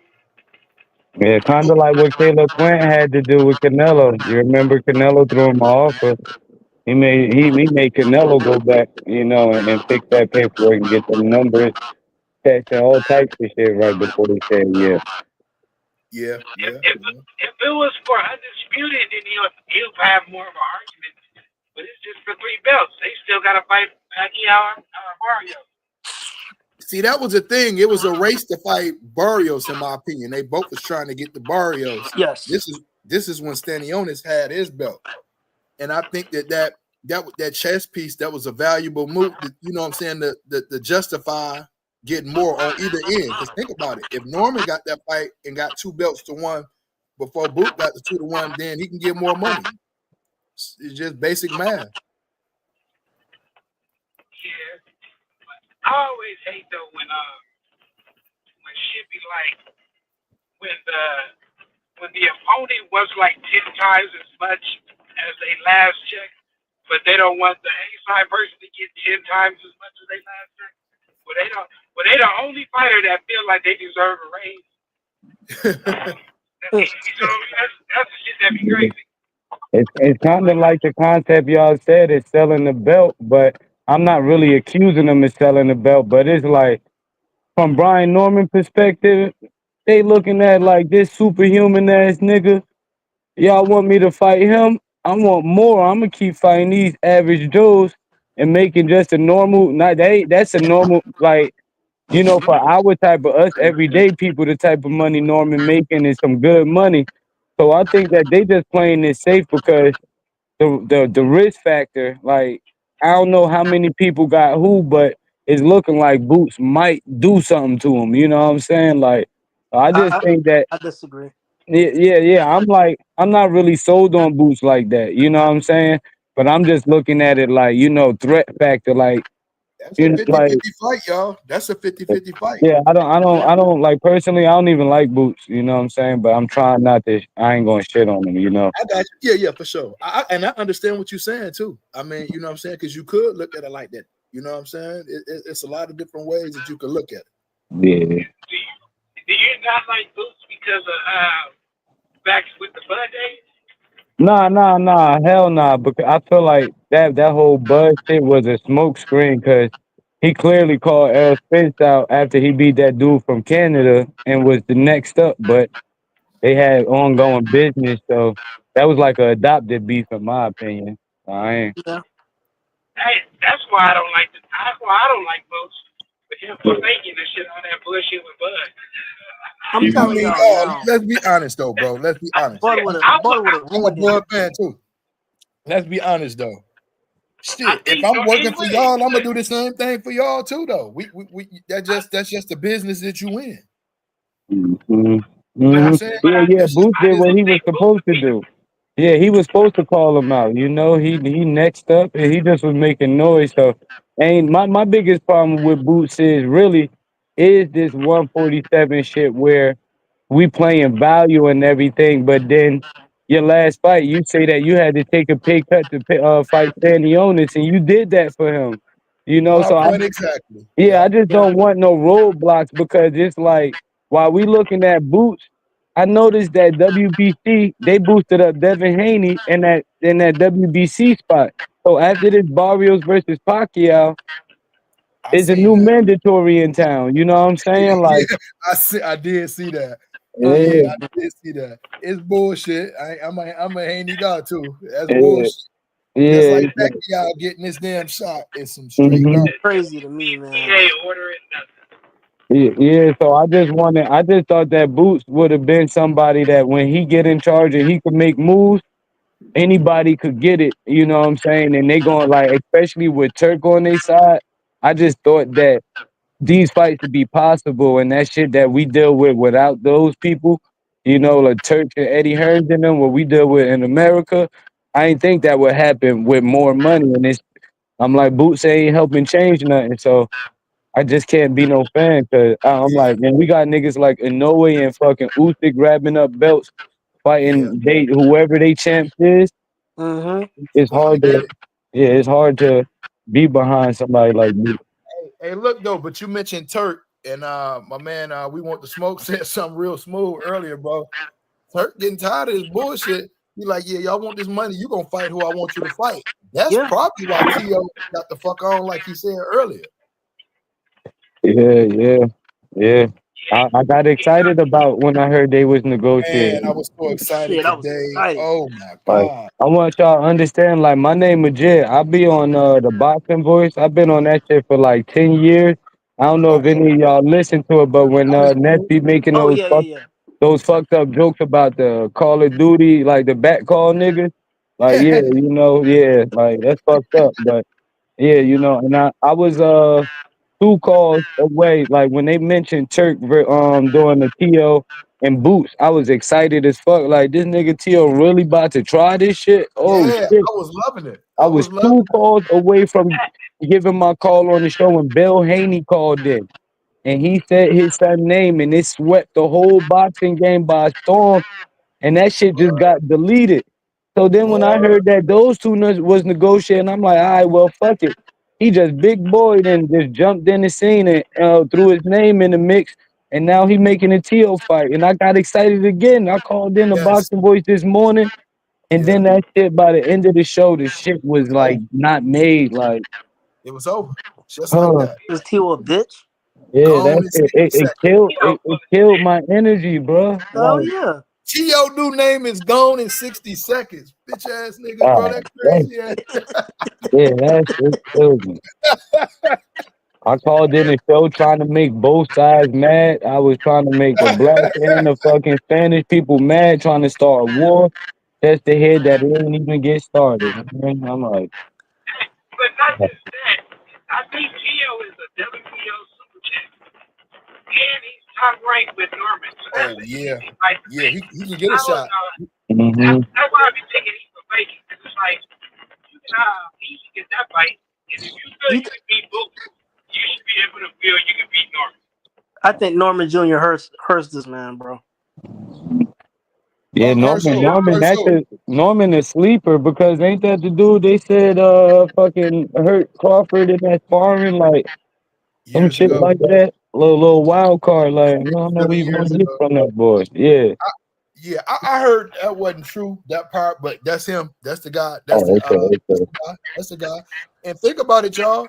Yeah, kind of like what Caleb Plant had to do with Canelo. You remember Canelo threw him an offer. He made Canelo go back, and fix that paperwork and get them numbers, tests, and all types of shit right before he said yeah. Yeah, If yeah, if yeah. if it was for undisputed, then he'll have more of an argument. But it's just for three belts. They still got to fight Pacquiao or Mario. See, that was the thing. It was a race to fight Barrios, in my opinion. They both was trying to get the Barrios. Yes. This is when Stanionis had his belt, and I think that chess piece that was a valuable move. You know what I'm saying? To justify getting more on either end. Because think about it. If Norman got that fight and got 2 belts to 1 before Boot got the 2 to 1, then he can get more money. It's just basic math. Yeah. I always hate though when shit be like when the opponent was like 10 times as much as they last check, but they don't want the A side person to get 10 times as much as they last check. Well, they don't. Well, they the only fighter that feel like they deserve a raise. So that's the shit that be crazy. It's kind of like the concept y'all said is selling the belt, but I'm not really accusing them of selling the belt. But it's like from Brian Norman perspective, they looking at like this superhuman ass nigga. Y'all want me to fight him? I want more. I'm gonna keep fighting these average Joes and making just a normal. Not they. That's a normal like for our type of us everyday people, the type of money Norman making is some good money. So I think that they just playing this safe because the risk factor, like I don't know how many people got who, but it's looking like Boots might do something to him. You know what I'm saying? Like I just I, think that I disagree. yeah. I'm not really sold on Boots like that. You know what I'm saying? But I'm just looking at it like threat factor, like That's a 50 like 50 fight, y'all. That's a 50-50 fight. yeah. Yeah. I don't like personally. I don't even like Boots. You know what I'm saying? But I'm trying not to. I ain't gonna shit on him. I got you. Yeah, for sure. And I understand what you're saying too. I mean, you know what I'm saying? Because you could look at it like that. You know what I'm saying? It's a lot of different ways that you could look at it. Yeah. Do you not like Boots because of back with the Bud days? Nah, hell nah. Because I feel like that whole buzz shit was a smoke screen because he clearly called Errol Spence out after he beat that dude from Canada and was the next up, but they had ongoing business, so that was like a adopted beef in my opinion. I ain't. Yeah. Hey, that's why I don't like that's why I don't like Boots. With him for faking and shit, all that bullshit with Bud. I'm I telling mean, y'all now. let's be honest though, bro. Let's be honest. Bud would have I'm a ruined him. Bud fan too. Let's be honest though. I Shit, if think I'm no, he working for would. y'all, I'm gonna do the same thing for y'all too, though. We that's just the business that you in. Mm-hmm. You know what I'm Hmm. saying? Yeah. That's just Booth the I did just what business. he don't was think Boots supposed would to beat him. do. Yeah, he was supposed to call him out. He next up and he just was making noise. So, ain't my biggest problem with Boots is this 147 shit where we playing value and everything, but then your last fight, you say that you had to take a pay cut to fight Stanionis, and you did that for him. My So point exactly. yeah, I Yep. just Yeah. don't want no roadblocks because it's like while we looking at Boots, I noticed that WBC they boosted up Devin Haney in that WBC spot. So after this Barrios versus Pacquiao I is a seen new that. mandatory in town. You know what I'm saying? Like, Yeah, I did see that. yeah, Yeah, I did see that. It's bullshit. I'm a handy guy too. That's yeah, bullshit. Just yeah. like Pacquiao getting this damn shot is some straight Mm-hmm. garbage. Crazy to me, man. PA order it nothing. Yeah, so I just thought that Boots would have been somebody that when he get in charge and he could make moves, anybody could get it. You know what I'm saying? And they going like, especially with Turk on their side. I just thought that these fights would be possible, and that shit that we deal with without those people, like Turk and Eddie Hearns and them, what we deal with in America. I ain't think that would happen with more money, and I'm like, Boots ain't helping change nothing, so. I just can't be no fan because I'm Yeah, like, man, we got niggas like Inoue and fucking Usyk grabbing up belts, yeah. fighting whoever they champs is. Mm-hmm. It's No, I hard get to, it. yeah, it's hard to be behind somebody like me. Hey, look though, but you mentioned Turk and my man, we want the smoke said something real smooth earlier, bro. Turk getting tired of this bullshit. He like, yeah, y'all want this money, you gonna fight who I want you to fight. That's Yeah. probably why T.O. got the fuck on, like he said earlier. Yeah, yeah, yeah. I got excited about when I heard they was Man, I negotiating. was so excited Shit, I was today. excited. Oh my Like, god. I want y'all to understand, like, my name Majid. I be on the boxing voice. I've been on that shit for like 10 years. I don't know if Okay. any of y'all listen to it, but when I listen Ness to be making Oh yeah, yeah, those fucked up jokes about the Call of Duty, like the back call niggas. Like, yeah, it. yeah, like that's fucked up. But yeah, and I was two calls away. Like when they mentioned Turk doing the TO and Boots, I was excited as fuck. Like this nigga TO really about to try this shit. Oh Yeah, shit. I was loving it. I I was was loving two it. calls away from giving my call on the show when Bill Haney called in and he said his son's name and it swept the whole boxing game by storm and that shit just Word, got deleted. So then when I word. heard that those two was negotiating, I'm like, all right, well, fuck it. He just big boyed and just jumped in the scene and threw his name in the mix. And now he making a TO fight. And I got excited again. I called in the Yes. boxing voice this morning. And Yeah. then that shit by the end of the show, the shit was It's like over. not made. Like, It was over. Just like huh. that. yeah. Is T.O. a bitch? Yeah, Gone that in shit, 60 seconds. it killed my energy, bro. Hell Like, yeah. T.O. new name is gone in 60 seconds. Bitch ass niggas, bro. That that, crazy ass. yeah, that shit killed me. I called in a show trying to make both sides mad. I was trying to make the black and the fucking Spanish people mad, trying to start a war. Just to hear that it didn't even get started. I'm like, But not just that. I think Gio is a WBO super champ. And he's top ranked with Norman. So that's Oh an yeah. easy fight for Yeah, him. he can get I a don't shot. know. mm-hmm. That's why I be thinking he's for vacant. Because it's like, you can easily get that fight. And if you feel You you th- can beat Book, you should be able to feel you can beat Norman. I think Norman Jr. hurts this man, bro. Yeah, Norman, Herschel. Norman, Herschel. Norman is sleeper because ain't that the dude they said fucking hurt Crawford in that sparring like some Years shit ago. like that, little wild card like I don't know what 7 you years want to get ago. from that boy. Yeah. Yeah, I heard that wasn't true, that part, but that's him. That's the guy. Oh, okay, That's okay. the guy. That's the guy. And think about it, y'all.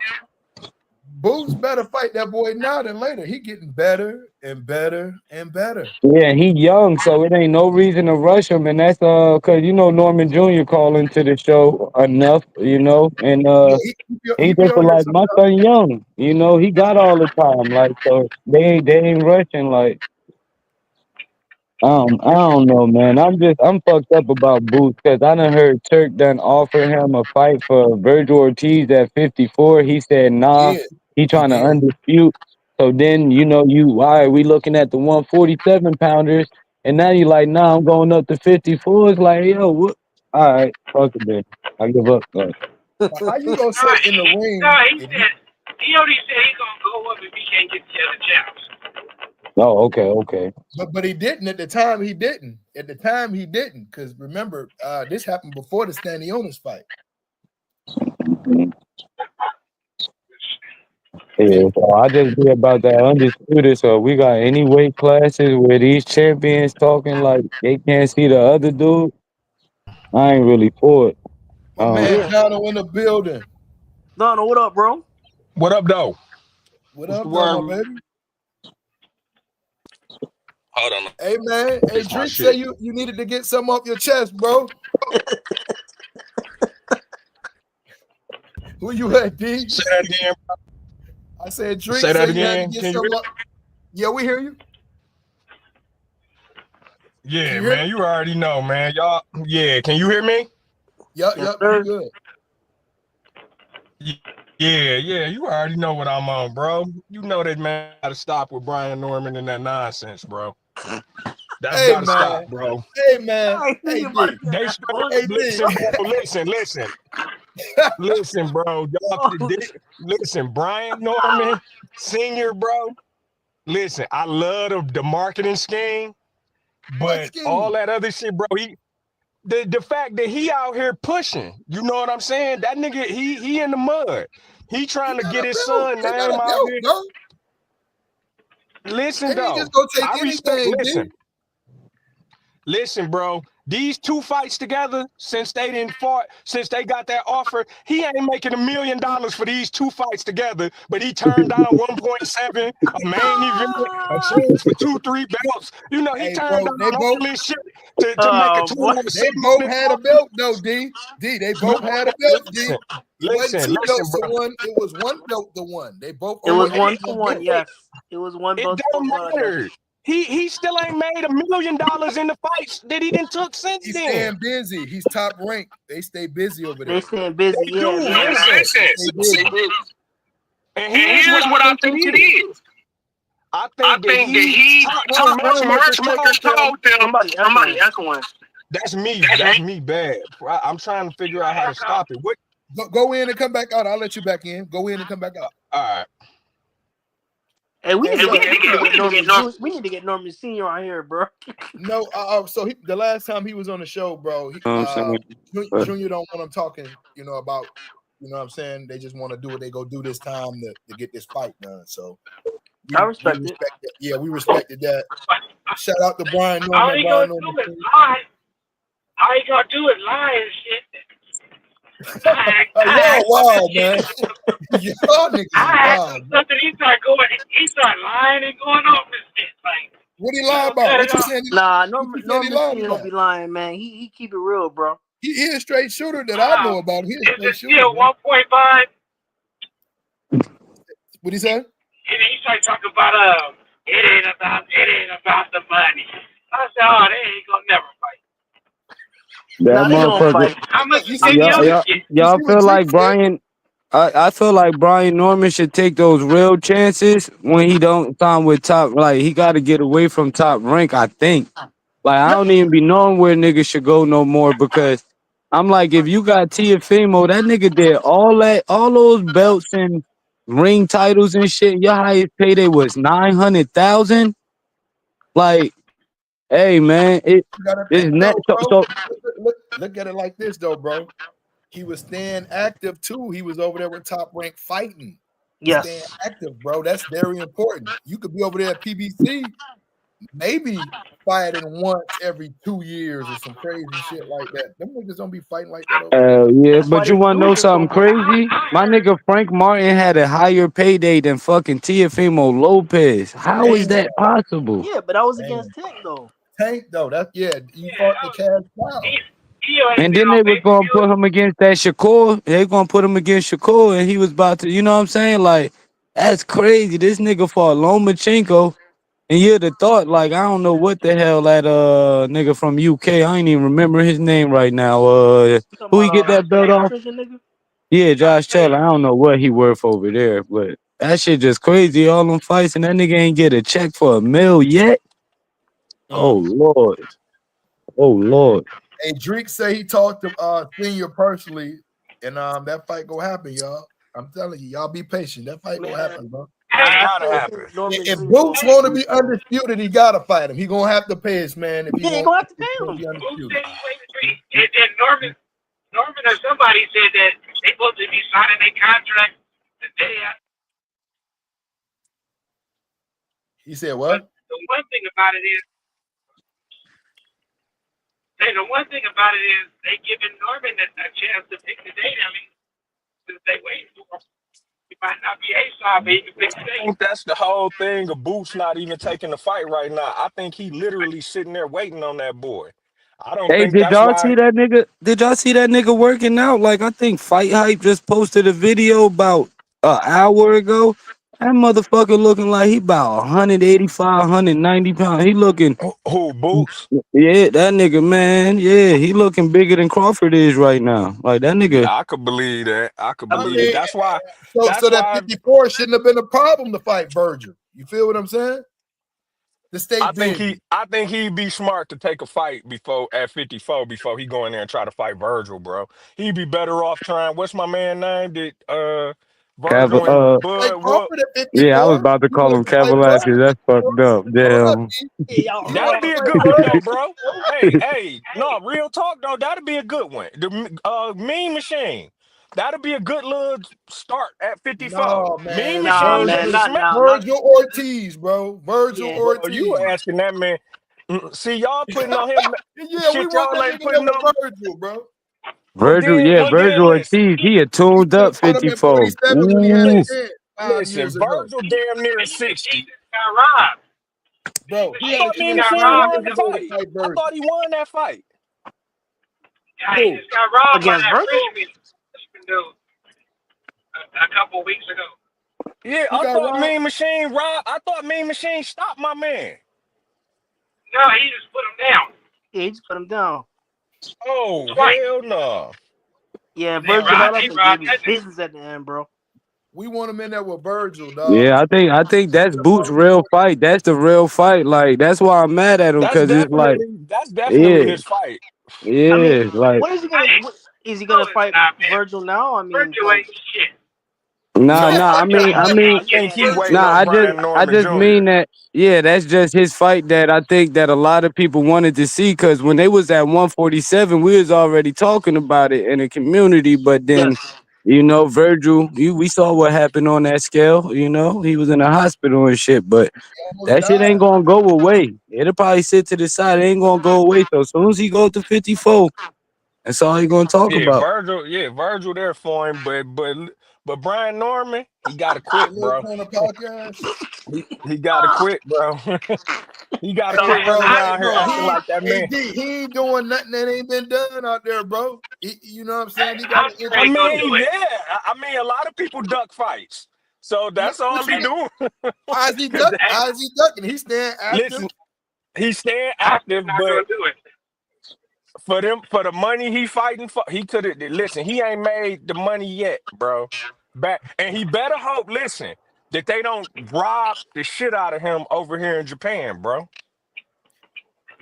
Boots better fight that boy now than later. He getting better and better and better. Yeah, he young, so it ain't no reason to rush him, and that's cause Norman Jr. calling to the show enough, and Yeah, he he be just on here like my sometimes. son young, he got all the time, like so they ain't rushing like I don't know, man. I'm fucked up about Boots because I done heard Turk done offer him a fight for Virgil Ortiz at 54. He said He nah, did. he He trying to did. undispute. So then why are we looking at the 147 pounders? And now you like, nah, I'm going up to 54. It's like, yo, what? All right, fuck it then. I give up. But how you gonna No, say in the ring he if you said, he already said he's going to go up if he can't get the other champs. Oh, okay. but he didn't at the time he didn't. At the time he didn't, because remember, this happened before the Stanionis fight. Yeah, And so I just be about that undisputed. So we got any weight classes where these champions talking like they can't see the other dude. I ain't really for it. my man Yeah. Donald in the building. Donald, what up, bro? What up, though? What What's the up, though, my word? baby? Hold on, Hey man, hey fix my Drake say shit. you needed to get something off your chest, bro. Who you at, D? Say that again. I said Drake Say that say you had to again. get Can you some read up. Yeah, we hear you. Can Yeah, you hear man, me? you already know, man. Y'all, yeah, can you hear me? Yup, Yes, yup, you sir. good. Yeah, you already know what I'm on, bro. You know that man gotta stop with Brian Norman and that nonsense, bro. That's Hey gotta man. stop, bro. Hey man. I knew Hey you about to D. say They that straight up, Hey bullshit. D. listen, bro. Listen, bro. Oh, Listen, Brian Norman, senior, bro. Listen, I love the marketing scheme, What but all scheme? that other shit, bro. The fact that he out here pushing, you know what I'm saying? That nigga, he in the mud. He He trying to got get a his belt. son They got name a out belt, here. bro. Listen They ain't though, just gonna take I respect. anything, D. Listen, bro. These two fights together, since they didn't fought, since they got that offer, he ain't making $1 million for these two fights together. But he turned down 1.7, a main event, a chance for 2, 3 belts. You know, he Hey, turned bro, down all this shit to make a oh boy. 2 hour they segment on both this had a offer. belt though, D. D, they both had a belt, D. Listen, It wasn't two listen, belts to bro. one. It was one belt to one. They both It only was had one for one one. belt. Yes, it was one It belt don't for Devin. matter. He still ain't made $1 million in the fights that he done took since He's then. staying busy. He's top ranked. They stay busy over They there. staying busy. They do. Yeah, man. They Listen, stay busy. and here's what I think it is. I think that top matchmakers told them. Somebody echoing. That's me bad. I'm trying to figure out how to stop it. What? Go in and come back out. I'll let you back in. Go in and come back out. All right. Hey, we And need to get Norman. We need to get Norman Senior on here, bro. no, so the last time he was on the show, bro, You know what I'm saying? But Junior don't want him talking, about, what I'm saying? They just want to do what they go do this time to get this fight done. So I we respect it. respect that. Yeah, we respected that. Shout out to Brian All Norman. he Brian gonna Norman. do is lie. All he gonna do is lie and shit. I Y'all wild, shit. man. Y'all niggas I is asked wild, him man. something. He started lying and going off and shit. Like, What he you lie know, about? cut What it you off. saying? Nah, What you said he Norman lied Senior don't about? be lying, man. He keep it real, bro. He a straight shooter that I know about. He a Is straight it shooter, still man. 1.5? What he say? And he started talking about it ain't about the money. I said, oh, they ain't gonna never fight. that Nah, they gonna motherfucker. fight. How much You you see pay what me Y'all, on this y'all, shit? you see y'all what feel Drake like said? Brian? I feel like Brian Norman should take those real chances when he don't sign with top. Like he got to get away from Top Rank. I think. Like I don't even be knowing where niggas should go no more because I'm like, if you got Tiafimo, that nigga did all those belts and ring titles and shit. Your highest payday was 900,000. Like, hey man, You gotta it's think net. though, So, bro. so Look at it like this though, bro. He was staying active too. He was over there with Top Rank fighting. Staying Yes. active, bro. That's very important. You could be over there at PBC, maybe fighting once every 2 years or some crazy shit like that. Them niggas don't be fighting like that over there. Yeah, That's why but you they want to know losing so something much. crazy? My nigga Frank Martin had a higher payday than fucking Tiafimo Lopez. How is Damn, that possible? Yeah, but I was damn. against Tank though. Tank though, you Yeah, fought the cash cow. he ain't And been then on they was baby gonna put music. him against that Shakur. They gonna put him against Shakur, and he was about to, you know what I'm saying? Like, that's crazy. This nigga fought Lomachenko, and you'd have thought, like, I don't know what the hell that nigga from UK. I ain't even remember his name right now. You talking Who he get about that belt Taylor, off? Patricia nigga? Yeah, Josh Josh Taylor. Taylor. I don't know what he worth over there, but that shit just crazy. All them fights, and that nigga ain't get a check for a mill yet. Oh Mm. Lord. Oh Lord. Hey, Drake say he talked to Senior personally, and that fight gonna happen, y'all. I'm telling you, y'all be patient. That fight gonna Man, happen, bro. That's Hey, I gotta still happen. think Norman If Senior gonna Boots beat want to Bruce, be bro. undisputed, he gotta fight him. He gonna have to pay his man if he Yeah, you want gonna have to if he pay want to him. be who undisputed. said he waited 3? And then Norman or somebody said that they supposed to be signing their contract today. He said But what? the one thing about it is, they giving Norman a chance to pick the date. I mean, since they waiting for him, he might not be A-side, but he can pick the I date. think that's the whole thing of Boots not even taking the fight right now. I think he literally sitting there waiting on that boy. I don't Hey, think did that's y'all see why. that nigga? Did y'all see that nigga working out? Like I think Fight Hype just posted a video about an hour ago That motherfucker looking like he about 185, 190 pounds. He looking, Who Boots? yeah, that nigga, man. Yeah, he looking bigger than Crawford is right now. Like that nigga. Yeah, I could believe that. I could I I believe it. mean, believe. That's why. so That's that why 54 shouldn't have been a problem to fight Virgil. You feel what I'm saying? The I state think did. he. I think he'd be smart to take a fight before at 54 before he go in there and try to fight Virgil, bro. He'd be better off trying. What's my man name? That Cav- Virgil and uh, Like Bud Whoop. Crawford at yeah, I was 54, about to he call him wouldn't fight Cavalasquez. Virgil at That's 54. fucked up. Hold up, Damn. G. Yeah, y'all He That'd wouldn't be a wrong. fight good one though, Virgil. bro. Hey, no, real talk though. That'd be a good one. The Mean Machine. That'd be a good little start at 54. No, Mean man. Nah, Machine man, better Virgil, not smack. now. Not Virgil Ortiz, bro. Virgil yeah. Bro, you Ortiz. asking that man. See, y'all putting on him Yeah, we shit want y'all that ain't nigga there putting with on. Virgil, bro. But then Virgil listen, Ortiz, he a We tuned should have up fought him at 54. 47 when he had a Ooh. listen, chance 5 years listen. ago. Virgil damn near He 60. just got robbed. Mean Bro, he I had a Machine thought just Mean chance got Machine 5 robbed won years the because ago to fight. fight I thought Virgil. he won that fight. yeah, he Who? just got robbed by Against that Virgil? Frenchman dude a couple weeks ago. Yeah, He I got thought robbed? Mean Machine robbed. I thought Mean Machine stopped my man. No, he just put him down Yeah, he just put him down. Oh twice. hell no. Yeah, They Virgil got robbed. up They and gave robbed his that nigga. business at the end, bro. We want him in there with Virgil, dog. Yeah, I think Instead that's of Boots' real Virgil. fight. That's the real fight. Like that's why I'm mad at him because it's like, That's definitely yeah, his fight. I mean, yeah, like what is he I gonna? ain't What, is he know gonna it's fight not, man. Virgil now? I mean, Virgil because ain't shit. nah, No, nah. I Virgil mean, ain't I shit. mean, I He think getting he his waiting Virgil. nah. on I just, Brian I Norman just Jr. mean that. Yeah, that's just his fight that I think that a lot of people wanted to see because when they was at 147, we was already talking about it in the community. But then, yes, Virgil, we saw what happened on that scale. He was in the hospital and shit. But He almost that shit died. ain't gonna go away. It'll probably sit to the side. It ain't gonna go away. So as soon as he go to 54, that's all he gonna talk about. Virgil there for him, but Brian Norman, he gotta The quit, little bro. corner podcast. He gotta quit, bro. He gotta So Hey, quit bro, running I around here acting like that hey, man. D, he ain't doing nothing that ain't been done out there, bro. You know what I'm saying? He got I'm an sure I he gonna entertainer. do mean, it. yeah. I mean, a lot of people duck fights. So that's all he Listen, doing. how's he ducking? Hey, How's he ducking? He's staying active. Listen, he's staying actor's active, not gonna but do it. for the money he fighting for, he could have listen, he ain't made the money yet, bro. Back and he better hope, listen, that they don't rob the shit out of him over here in Japan, bro.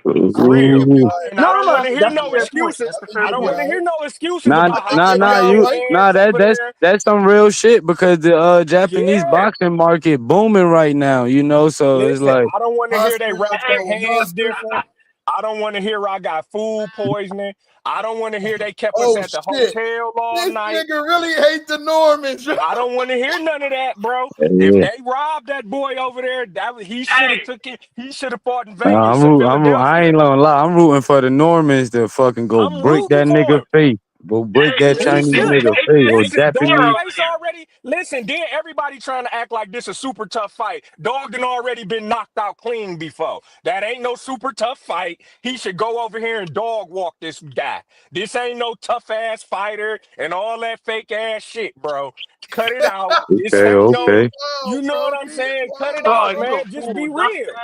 For I think he'll real. be Mhm. all right. And I no, no, don't no. want to hear That's a no fair point. excuses. That's a I think fair I he'll don't be point. want to all hear right. no excuses Nah, I about think how nah, he'll much be nah. all money You right. fans nah. That over that's there. that's some real shit because the Japanese Yeah. boxing market booming right now. So it's Listen, like, I don't want to hear they Oscar, I wrap Hey, their told hands Oscar. different. I don't want to hear I got food poisoning. I don't want to hear they kept us Oh at the shit. hotel all This night. nigga really hate the Normans. I don't want to hear none of that, bro. If yeah. they robbed that boy over there, he should have hey, took it. He should have fought in Nah, Vegas or I Philadelphia. ain't gonna lie. I'm rooting for the Normans to fucking go I'm break rooting that for nigga him. face. Go break hey, that He Chinese should. nigga they face or Ain't fixing this the dog war Japanese. over face there. already? Listen, then everybody trying to act like this a super tough fight. Dog done already been knocked out clean before. That ain't no super tough fight. He should go over here and dog walk this guy. This ain't no tough ass fighter and all that fake ass shit, bro. Cut it out. This Okay, ain't D is no, okay. you wild, know bro. what I'm D is saying? Cut it Oh, wild, out, you bro. man. go Just be full Dutch. real.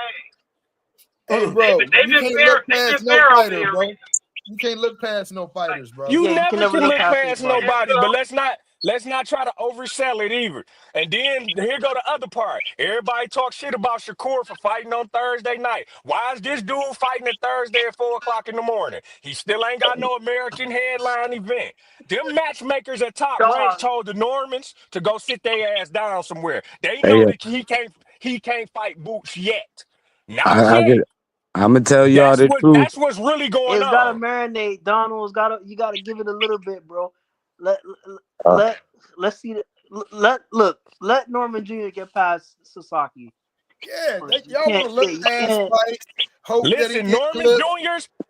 Hey, Hey, Mm. bro, they've you been can't fair. look They've past been no fair over fighter, here bro. recently. You can't look past no Like, fighters, bro. You Yeah, you can never never can look look past past anybody. nobody, but Enzo, let's not try to oversell it either. And then here go the other part. Everybody talk shit about Shakur for fighting on Thursday night. Why is this dude fighting at Thursday at 4 o'clock in the morning? He still ain't got no American headline event. Them matchmakers at Top Rank Dog. told the Normans to go sit their ass down somewhere. They Hey, know that he can't fight Boots yet. Not I yet. could. I'm gonna tell y'all That's the what truth. that's what's really going It's gotta on. marinate. Donald's gotta. You gotta give it a little bit, bro. Let Uh, let let's see. Let Norman Jr. get past Sasaki Yeah, first. You y'all want can't. to Yeah, look you past can't. fights. Hope that he Listen, get clipped.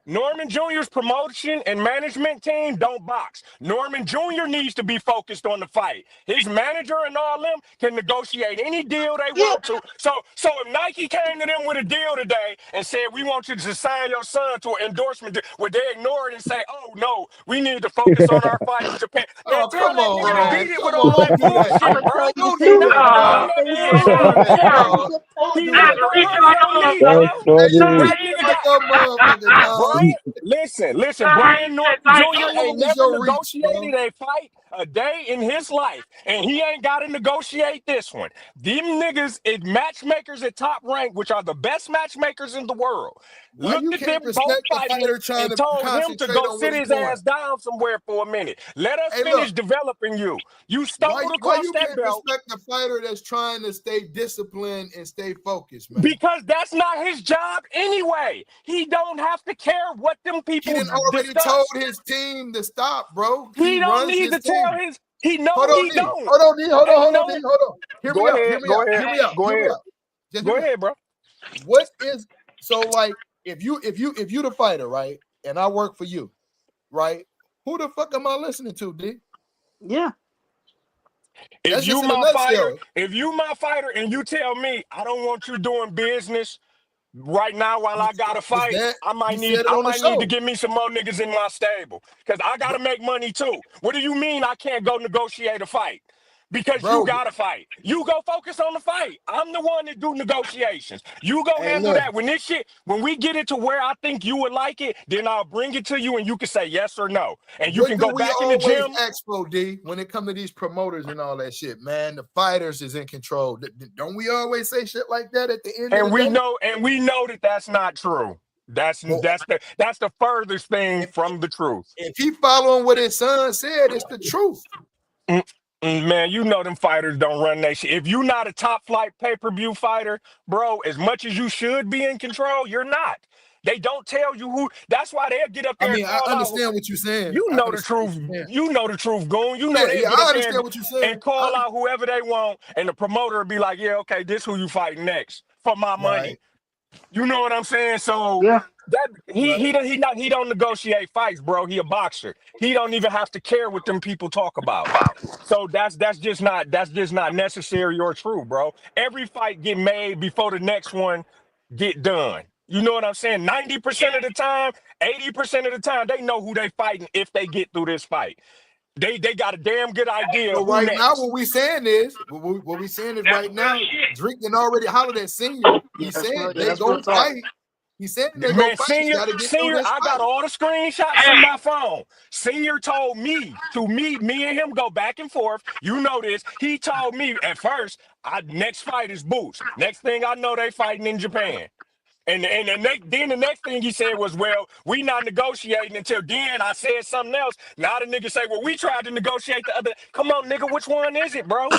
Norman Jr.'s promotion and management team don't box. Norman Jr. needs to be focused on the fight. His manager and all them can negotiate any deal they Yeah. want to. So if Nike came to them with a deal today and said, we want you to sign your son to an endorsement, would they ignore it and say, oh, no, we need to focus on our fight in Japan? Man, Oh, tell come that on, nigga to man. beat it with Come all on, that man. I'm bullshit, gonna bro. tell you Don't too. He do not that, doing dog. that Don't bullshit. do that, Yeah, dog. Just Don't he do not that, doing dog. that shit on me, bro. That's funny. That Hey, nigga like got a motherfucker, dog. Brian, listen. He Brian said Norton Nike. Jr. How ain't long is never your reach, bro? negotiated a fight a day in his life, and he ain't got to negotiate this one. Them niggas is matchmakers at Top Rank, which are the best matchmakers in the world. Why Looked you at them can't both respect the fighting fighter trying and to told him to concentrate go on what sit he's his doing? ass down somewhere for a minute. Let us Hey, finish look. developing you. You Why stumbled across you that can't belt. respect the fighter that's trying to stay disciplined and stay focused, man? Because that's not his job anyway. He don't have to care what them He people didn't already told discuss. his team to stop, bro. He He don't runs need his to tell team. his. He know Hold on, he D. don't. Hold on, D. Ain't no. Hold on. Hear me Go out. ahead. Hear me out. Hear me out. Go Hear me ahead. out. Just Go hear me out. ahead, bro. What is so like if you the fighter, right? And I work for you, right? Who the fuck am I listening to, D? Yeah. If That's you just in a my nutshell. fighter, and you tell me I don't want you doing business right now while I got to Was fight, that I you might said need it on the to show? get me some more niggas in my stable because I got to make money too. What do you mean I can't go negotiate a fight? Because you Bro, got to fight. You go focus on the fight. I'm the one that do negotiations. You go hey, handle look, that. When we get it to where I think you would like it, then I'll bring it to you and you can say yes or no. And you what can do go we back in the always gym. ask for, D, when it comes to these promoters and all that shit, man? The fighters is in control. Don't we always say shit like that at the end of And the we day? know that that's not true. That's Well, the furthest thing if, from the truth. if he following what his son said, it's the truth. Man, you know them fighters don't run that shit. If you're not a top flight pay-per-view fighter, bro, as much as you should be in control, you're not. They don't tell you who. That's why they'll get up I there and mean, I call out. understand what you're saying. You I know the understand what truth. you're saying. You know the truth, Goon. You know Yeah, they'll yeah, get I up there understand what you're saying. and call out whoever they want, and the promoter will be like, "Yeah, okay, this who you fighting next for my Right, money." You know what I'm saying? So Yeah. that right. he don't negotiate fights, bro. He a boxer. He don't even have to care what them people talk about. So that's just not necessary or true, bro. Every fight get made before the next one get done. You know what I'm saying? 90% of the time, 80% of the time, they know who they fighting if they get through this fight. They got a damn good idea So of who right now, next. what we saying is, what we saying is That's right now, real shit. Drake done already hollered at Senior. He's That's saying real. Yeah, they that's real gonna talk. fight. He's saying they gonna Man, fight. You got to get through this I got fight. all the screenshots in Hey, my phone. Senior told me to meet me and him go back and forth. You know this. He told me at first, next fight is Boots. Next thing I know, they fighting in Japan. And then the next thing he said was, well, we not negotiating until then. I said something else. Now the nigga say, well, we tried to negotiate the other. Come on, nigga, which one is it, bro?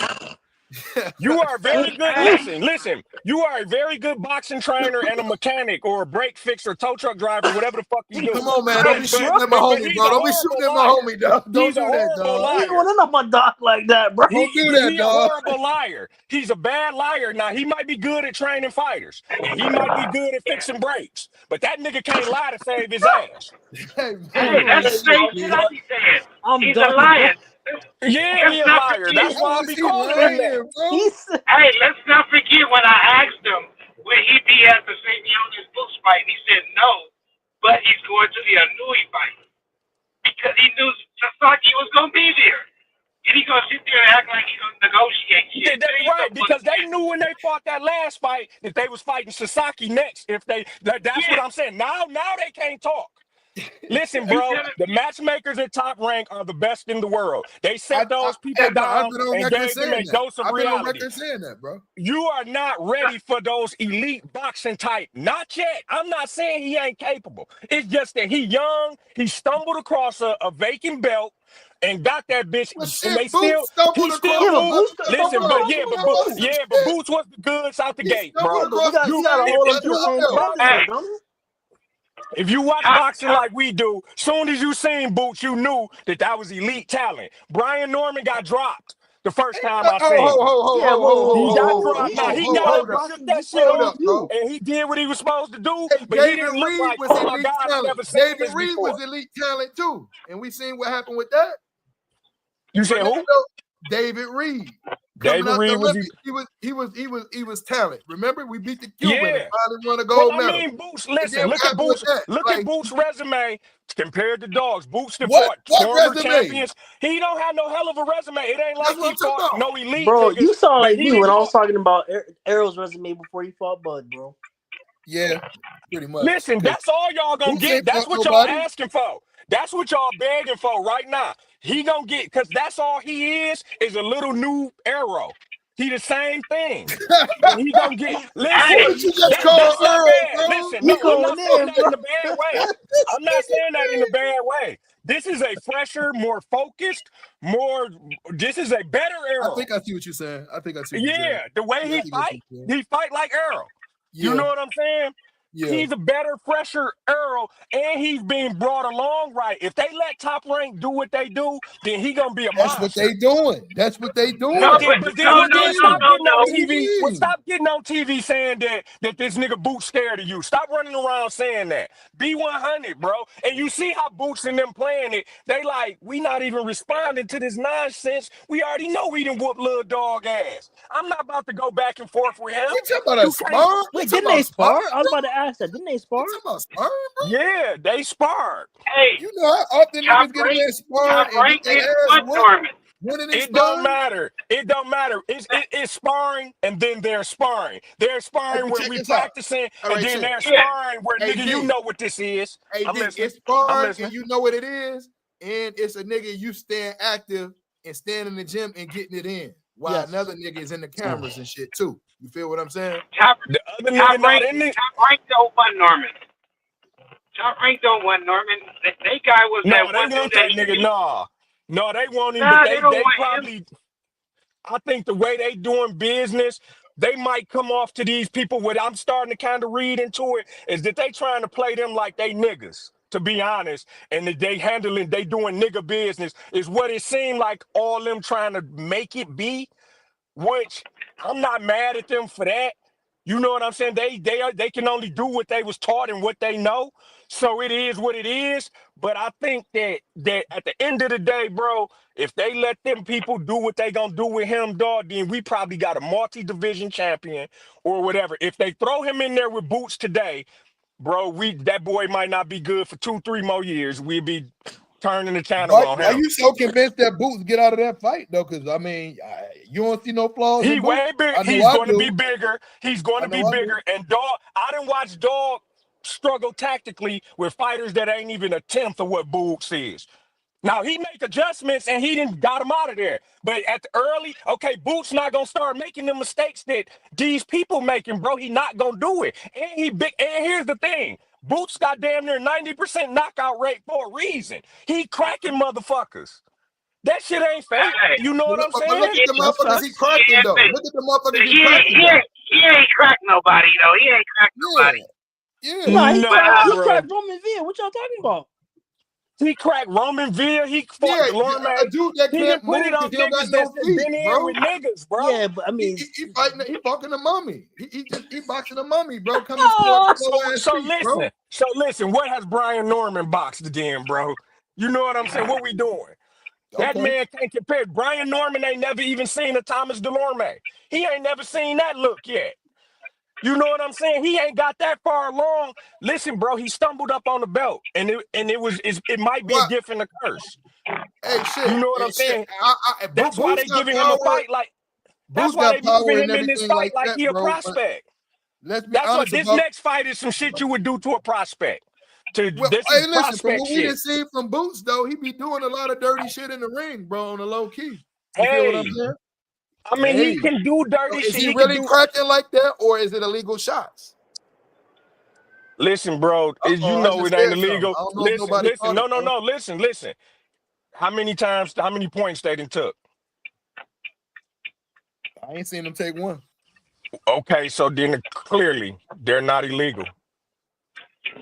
You are very good. hey, Listen. You are a very good boxing trainer and a mechanic or a brake fixer, tow truck driver, whatever the fuck you do. Come on, man. Don't be Thanks, shooting bro. at my But homie, he's bro. a Don't be horrible shooting at my liar. homie, dog. Don't He's a do that, horrible dog. You ain't liar. going in my dog like that, bro. Don't do that, He a dog. horrible liar. He's a bad liar. Now he might be good at training fighters, and he might be good at fixing brakes, but that nigga can't lie to save his ass. Hey, hey, man. that's Hey, the same look, shit man. I be saying. I'm He's a done, bro. liar. Yeah, he Let's a not liar. forget. That's why I How is be he calling him that. lying, bro? He's Hey, let's not forget when I asked him where he be at the St. Leonis Books fight. He said no, but he's going to the Anui fight because he knew Sasaki was going to be there. And he going to sit there and act like he going to negotiate shit. Man, you Right, know, because they knew when they fought that last fight that they was fighting Sasaki next. That's what yeah, I'm saying. Now they can't talk. Listen, you bro, telling the matchmakers at Top Rank are the best in the world. They I, set those hey, people bro, I've down been on and record gave them saying a that. dose of I've been on reality. record saying that, bro. You are not ready for those elite boxing type. Not yet. I'm not saying he ain't capable. It's just that he young. He stumbled across a vacant belt and got that bitch. Well, And shit, Boots he stumbled still across yeah, a but moved. Boots motherfucking Listen, stumbled but across belt. yeah, some He but got lost too. some but shit. Boots was the goods out the He gate, stumbled Yeah, bro. but we across got some we You got to shit. hold if them That's to the you all same it was. standard, hey, though, don't we? if you watch I, boxing I, like we do, soon as you seen Boots, you knew that was elite talent. Brian Norman got dropped. the first time I seen him. Yeah, whoa, He got whoa, dropped. Now he whoa, got up and Brock, shook you that shit called him off, too. and he did what he was supposed to do. Hey, But he David didn't look Reed like, was oh my elite God, I've talent. never seen David this Reed before. was elite talent too, and we seen what happened with that. You said who? David Reed. David Coming out Reed the was Olympics, he was talent. Remember, we beat the Cuban and yeah. finally won a Well, gold I medal. mean, Boots. And then Listen, what look at happened with Boots. that? Look Like, at Boots' resume compared to Dogs. Boots that what fought former resume? champions. He don't have no hell of a resume. It ain't like That's what he I'm talking fought about. no elite Bro, niggas. you sound but like he me when didn't I was fought- talking about Arrow's resume before he fought Bud, bro. Yeah, pretty much. Listen, that's all y'all gonna Boots get. ain't That's fought what y'all nobody. asking for. That's what y'all begging for right now. He gonna get, because that's all he is a little new Arrow. He the same thing. And he gonna get, listen, What did you just call that's not Earl, bad. bro? Listen, You no, I'm going not saying in, that bro? in a bad way. I'm not saying that in a bad way. This is a fresher, more focused, this is a better I Arrow. think I see what you're saying. Yeah, the way Yeah, I he think I see what you're he fight like Arrow. Yeah, You know what I'm saying? yeah. He's a better, fresher Earl, and he's being brought along right. If they let Top Rank do what they do, then he gonna be a That's monster. what they doing. That's what they doing. No, But then stop getting on TV. Well, stop getting on TV saying that this nigga Boots scared of you. Stop running around saying that. Be 100, bro. And you see how Boots and them playing it. They like, we not even responding to this nonsense. We already know we done whoop little dog ass. I'm not about to go back and forth with him. You talking about a You can't- spar? Wait, didn't they spar? I was about to ask that. Didn't they spar? You talking about spar, bro? Yeah, they sparred. Hey, You know how often Top niggas get in Rank- that spar Top and Rank get their did ass what, whooped? Norman? Winning and It don't sparring? matter. It don't matter. It's sparring and then they're sparring. They're sparring where check we this out. practicing, All and right, then check. they're Yeah. sparring where Hey, nigga, D. you know what this is. Hey, I'm D, listening. it's sparring listening. and you know what it is, and it's a nigga you staying active and staying in the gym and getting it in, while Yes. another nigga is in the cameras and shit too. You feel what I'm saying? Top The other nigga Top not Rank in it. don't want Norman. Top Rank don't want Norman. That guy was No, that they one dude want that that he nigga. beat. No, they want him, Nah, but they don't they want probably. him. I think the way they doing business, they might come off to these people. What I'm starting to kind of read into it is that they trying to play them like they niggas, to be honest, and that they doing nigga business is what it seemed like. All them trying to make it be, which I'm not mad at them for that. You know what I'm saying? They can only do what they was taught and what they know. So it is what it is. But I think that at the end of the day, bro, if they let them people do what they gonna do with him, dog, then we probably got a multi-division champion or whatever. If they throw him in there with Boots today, bro, that boy might not be good for 2-3 more years. We'd be turning the channel on him. Why you so convinced that Boots get out of that fight though? Because I mean, you don't see no flaws. He in Boots. way big. He's going to be bigger. He's going to be bigger. And Dog, I didn't watch Dog struggle tactically with fighters that ain't even a tenth of what Boots is. Now he make adjustments and he didn't got him out of there. But at the early, okay, Boots not gonna start making the mistakes that these people making, bro. He not gonna do it. And he big. And here's the thing: Boots got damn near 90% knockout rate for a reason. He cracking motherfuckers. That shit ain't fake. Hey, You know what I'm But saying? look at the motherfuckers he cracking though. Look at the motherfuckers he cracking. He ain't cracked nobody though. He ain't cracked nobody. Yeah. Nah, he bro. cracked Roman Veer. What y'all talking about? He cracked Roman Veer. He fought Delorme. A dude that He can't can put move it on because he don't got niggas no that's feet, been in bro. with niggas, bro. Yeah, but I mean, He fighting, he fucking a mummy. He boxing a mummy, bro. Coming slow ass So feet, listen. bro. So listen. What has Brian Norman boxed again, bro? You know what I'm saying? What we doing? That Okay. man can't compare. Brian Norman ain't never even seen a Thomas Delorme. He ain't never seen that look yet. You know what I'm saying? He ain't got that far along. Listen, bro, he stumbled up on the belt, and it might be a gift and a curse. Hey, shit. You know what I'm saying? That's why they giving him a fight like. That's why they moving him in this fight like he a prospect. Let's be That's what honest this about. next fight is. Some shit you would do to a prospect. This Hey, is listen. From prospect what we shit. done seen from Boots, though, he be doing a lot of dirty shit in the ring, bro, on the low key. You feel what I'm saying? I mean, he can do dirty Is shit. he really cracking like that, or is it illegal shots? Listen, bro, you know it ain't illegal. Listen. No. Listen. How many points they done took? I ain't seen them take one. Okay, so then clearly they're not illegal.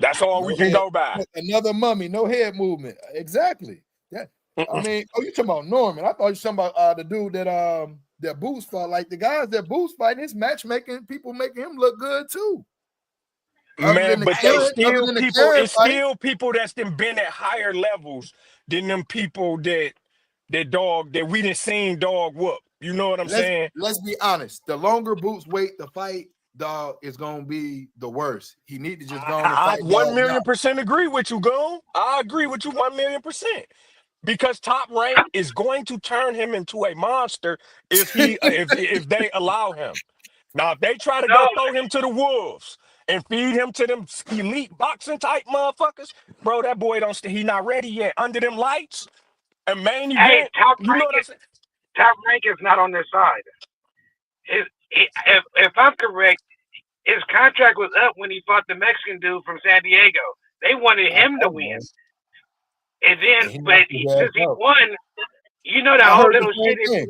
That's all we can go by. Another mummy, no head movement. Exactly. I mean, oh, you talking about Norman? I thought you talking about the dude that Boots fought. Like the guys that Boots fighting, his matchmaking, people making him look good too. Other than Man, the but they Karen, other still than the people. Karen It's fight, still people that's been at higher levels than them people that we didn't seen dog whoop. You know what I'm saying? let's be honest. The longer Boots wait to fight, dog is gonna be the worst. He need to just go on and I fight dog now. 1,000,000% agree with you, Goon. I agree with you 1,000,000%. Because Top Rank is going to turn him into a monster if they allow him. Now, if they try to No, go throw him to the wolves and feed him to them elite boxing type motherfuckers, bro, that boy he not ready yet. Under them lights, a main hey, event, you know what I'm saying? Top Rank is not on their side. If I'm correct, his contract was up when he fought the Mexican dude from San Diego. They wanted I him to know, win, man. and then And he but knocked his ass since he out. won, you know that I whole heard the little same shit. thing.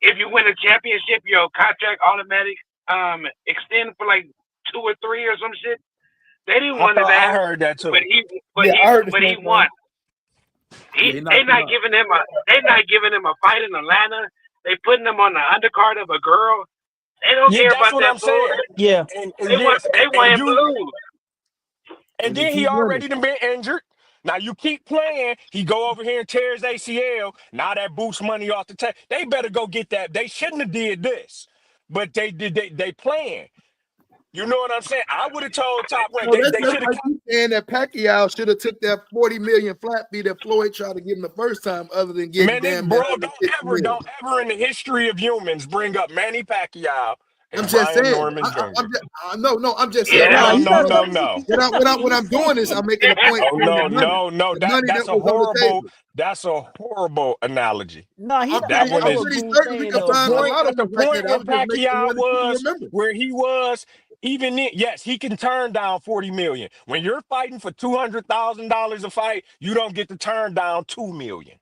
If you win a championship, your contract automatic extend for like 2 or 3 or some shit. They didn't I want his thought I ass, heard that but too. I heard the he same won. thing. Yeah, he They knocked him not out. giving him a fight in Atlanta. They putting him on the undercard of a girl. They don't Yeah, care that's about what that I'm bull. saying. Yeah. And yes, They want and him to you lose. and And he then he keep winning. already done been injured. Now you keep playing, he go over here and tears ACL. Now that boosts money off the table. They better go get that. They shouldn't have did this, but they did. They playing. You know what I'm saying? I would have told Top Rank No, that's they just should have. like you saying that Pacquiao should have took that 40 million flat fee that Floyd tried to give him the first time, other than getting Man, this damn near bro, 150 million. don't ever in the history of humans bring up Manny Pacquiao I'm and just Brian saying. Norman Jr. No. I'm just saying. Yeah, What that Nah, I'm was you doing, gotta No, let stupid. him get no. what he's what I'm doing is I'm making a point Oh on no, the money That's that a was on the horrible. table. That's a horrible analogy. Nah, he That I one know I'm is what pretty Goon's certain we saying can at the though. find a Like, lot of ones like point that. I where was just making the Pacquiao one that people was, remember. where he was, even then, yes, he can turn down 40 million. When you're fighting for $200,000 a fight, you don't get to turn down 2 million.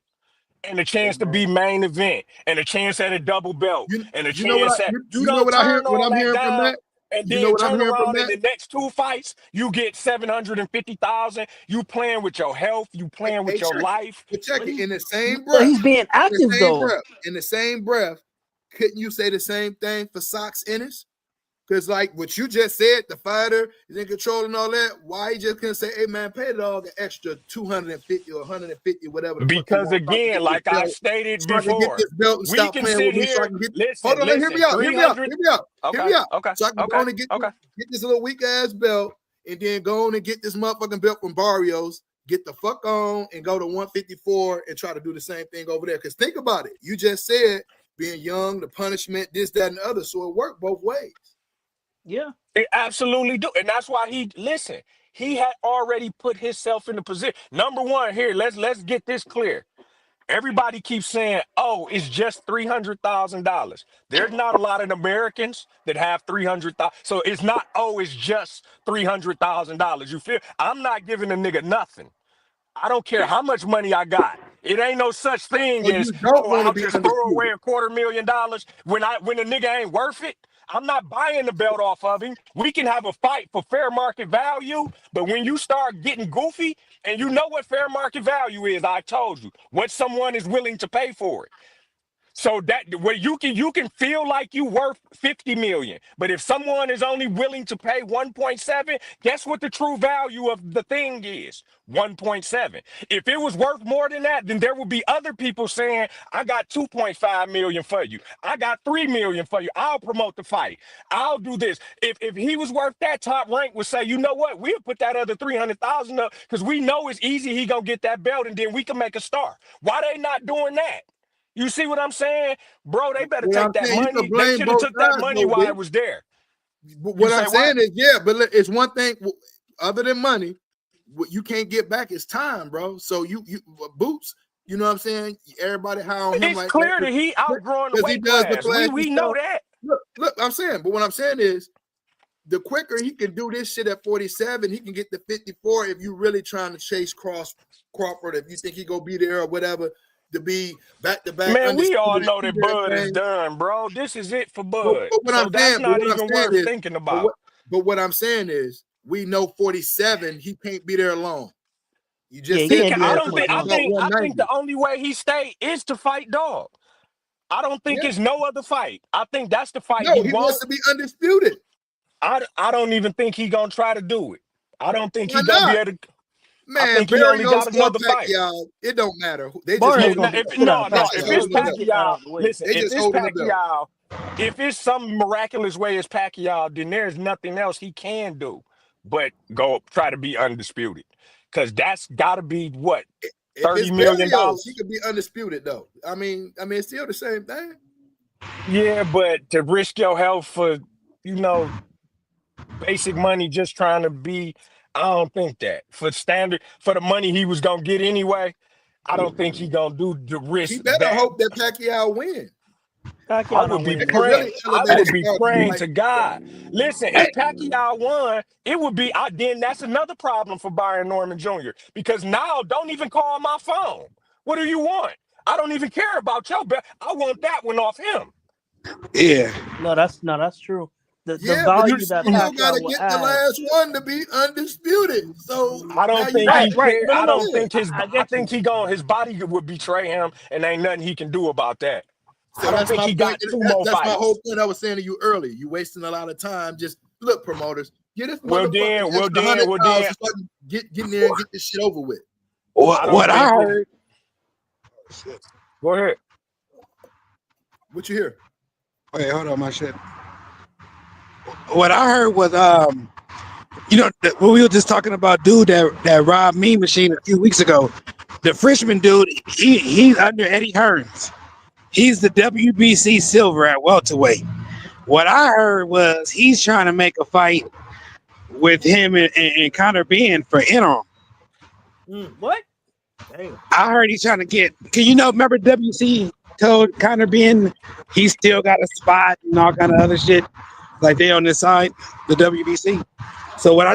And a Hey chance to man, be main event, and a chance at a double belt, and a you know what chance at you you know don't what I hear turn what all I'm that hearing from down, that. and You know then what I'm turn hearing from around in that. the next 2 fights, you get 750,000. You playing with your health, you playing Hey, with your check it. life. But check but it he, in the same but breath. he's being active though. In the same breath, couldn't you say the same thing for Sox Ennis? Because like what you just said, the fighter is in control and all that. Why he just couldn't say, "Hey man, pay the dog an extra 250 or 150, whatever the fuck he Because wants, so I can again, get this like I belt, stated so I can get before, this belt and we stop can playing with sit me, so I here. can get." Hold Listen, on, hear me listen, out, hear me out, 300. hear me out, hear Okay, me out. okay, So I can go okay, on and okay. get this little weak ass belt, and then go on and get this motherfucking belt from Barrios. Get the fuck on and go to 154 and try to do the same thing over there. Because think about it, you just said being young, the punishment, this, that, and the other. So it worked both ways. Yeah. It absolutely do. And that's why he had already put himself in the position. Number one, here, let's get this clear. Everybody keeps saying, oh, it's just $300,000. There's not a lot of Americans that have 300,000. So it's not, oh, it's just $300,000. You feel? I'm not giving a nigga nothing. I don't care how much money I got. It ain't no such thing So as, you don't oh, want to I'll be just throw undisputed. away $250,000 when a nigga ain't worth it. I'm not buying the belt off of him. We can have a fight for fair market value, but when you start getting goofy, and you know what fair market value is, I told you what someone is willing to pay for it. So that where you can feel like you worth 50 million, but if someone is only willing to pay 1.7, guess what the true value of the thing is? 1.7. If it was worth more than that, then there will be other people saying, I got 2.5 million for you. I got 3 million for you. I'll promote the fight. I'll do this. If he was worth that, Top Rank would say, you know what? We'll put that other 300,000 up because we know it's easy. He gonna get that belt and then we can make a star. Why they not doing that? You see what I'm saying? Bro, they better What I'm take that saying, you can money. They blame should have both took that sides, money though, while B. it was there. But You what say I'm what? saying is, yeah, but it's one thing other than money, what you can't get back is time, bro. So you Boots, you know what I'm saying? Everybody high on him It's like that clear that he outgrowing the because he weight does the class. flashy We know stuff. that. Look, I'm saying, but what I'm saying is, the quicker he can do this shit at 47, he can get to 54 if you really trying to chase Crawford, if you think he gonna be there or whatever, to be back-to-back Man, we all undisputed and know do that Bud is everything. done, bro. This is it for But, Bud. but what So I'm that's saying, but not what I'm even saying worth is, thinking but about. what but what I'm saying is, we know 47, he can't be there alone. You Yeah, just he said can't the do I that last too don't fight much think. was I about longer. think. I think the 190. only way he stay is to fight Dog. I don't think Yeah. it's no other fight. I think that's the fight No, he he wants want. to be undisputed. I don't even think he gonna try to do it. I don't think Why he gonna be not? able to. I Man, think he only got Barrios or another fight. Pacquiao, it don't matter. They just Barrios Yeah, holding no, gonna the beat the belt. shit out of no. Pacquiao. If Pacquiao Let's it's holding the let's belt. get that Pacquiao, out of the way. listen. They If just it's holding the belt. Pacquiao, if it's some miraculous way it's Pacquiao, then there's nothing else he can do but go try to be undisputed. Cause that's got to be what If $30 it's million. Barrios, he could be undisputed though. I mean, it's still the same thing. Yeah, but to risk your health for you know basic money just trying to be, I don't think that for standard for the money he was gonna get anyway. I don't think he gonna do the He risk better that. hope that Pacquiao win. I Pacquiao would not be That winning could this praying. really fight. I elevate would his be card to praying like, to God. Listen, if Pacquiao won, it would be. Then that's another problem for Byron Norman Jr. Because now don't even call my phone. What do you want? I don't even care about your bet. I want that one off him. Yeah. No, that's true. The yeah, but You, you value that still got Pacquiao to will get the add. last one to be undisputed. So I now don't you think got Right, he to right. care. No, no, I don't no. yeah. think his. I I get think you. his body would betray him, and ain't nothing he can do about that. I So don't that's think my he point. got two more That's my whole fights. point. I was saying to you earlier. You wasting a lot of time. Just look, promoters, get this Well motherfucker then, well extra then, hundred well then. thousand so I can get in there and get this shit over with. I What don't I think it. heard. Go ahead. What you hear? Wait, hold on, my shit. What I heard was when we were just talking about dude that robbed me machine a few weeks ago. The freshman dude, he's under Eddie Hearns. He's the WBC silver at welterweight. What I heard was he's trying to make a fight with him and Conor Ben for interim. What? Damn. I heard he's trying to get. Can you know? Remember WC told Conor Ben he still got a spot and all kind of other shit. Like they on this side, the WBC. So what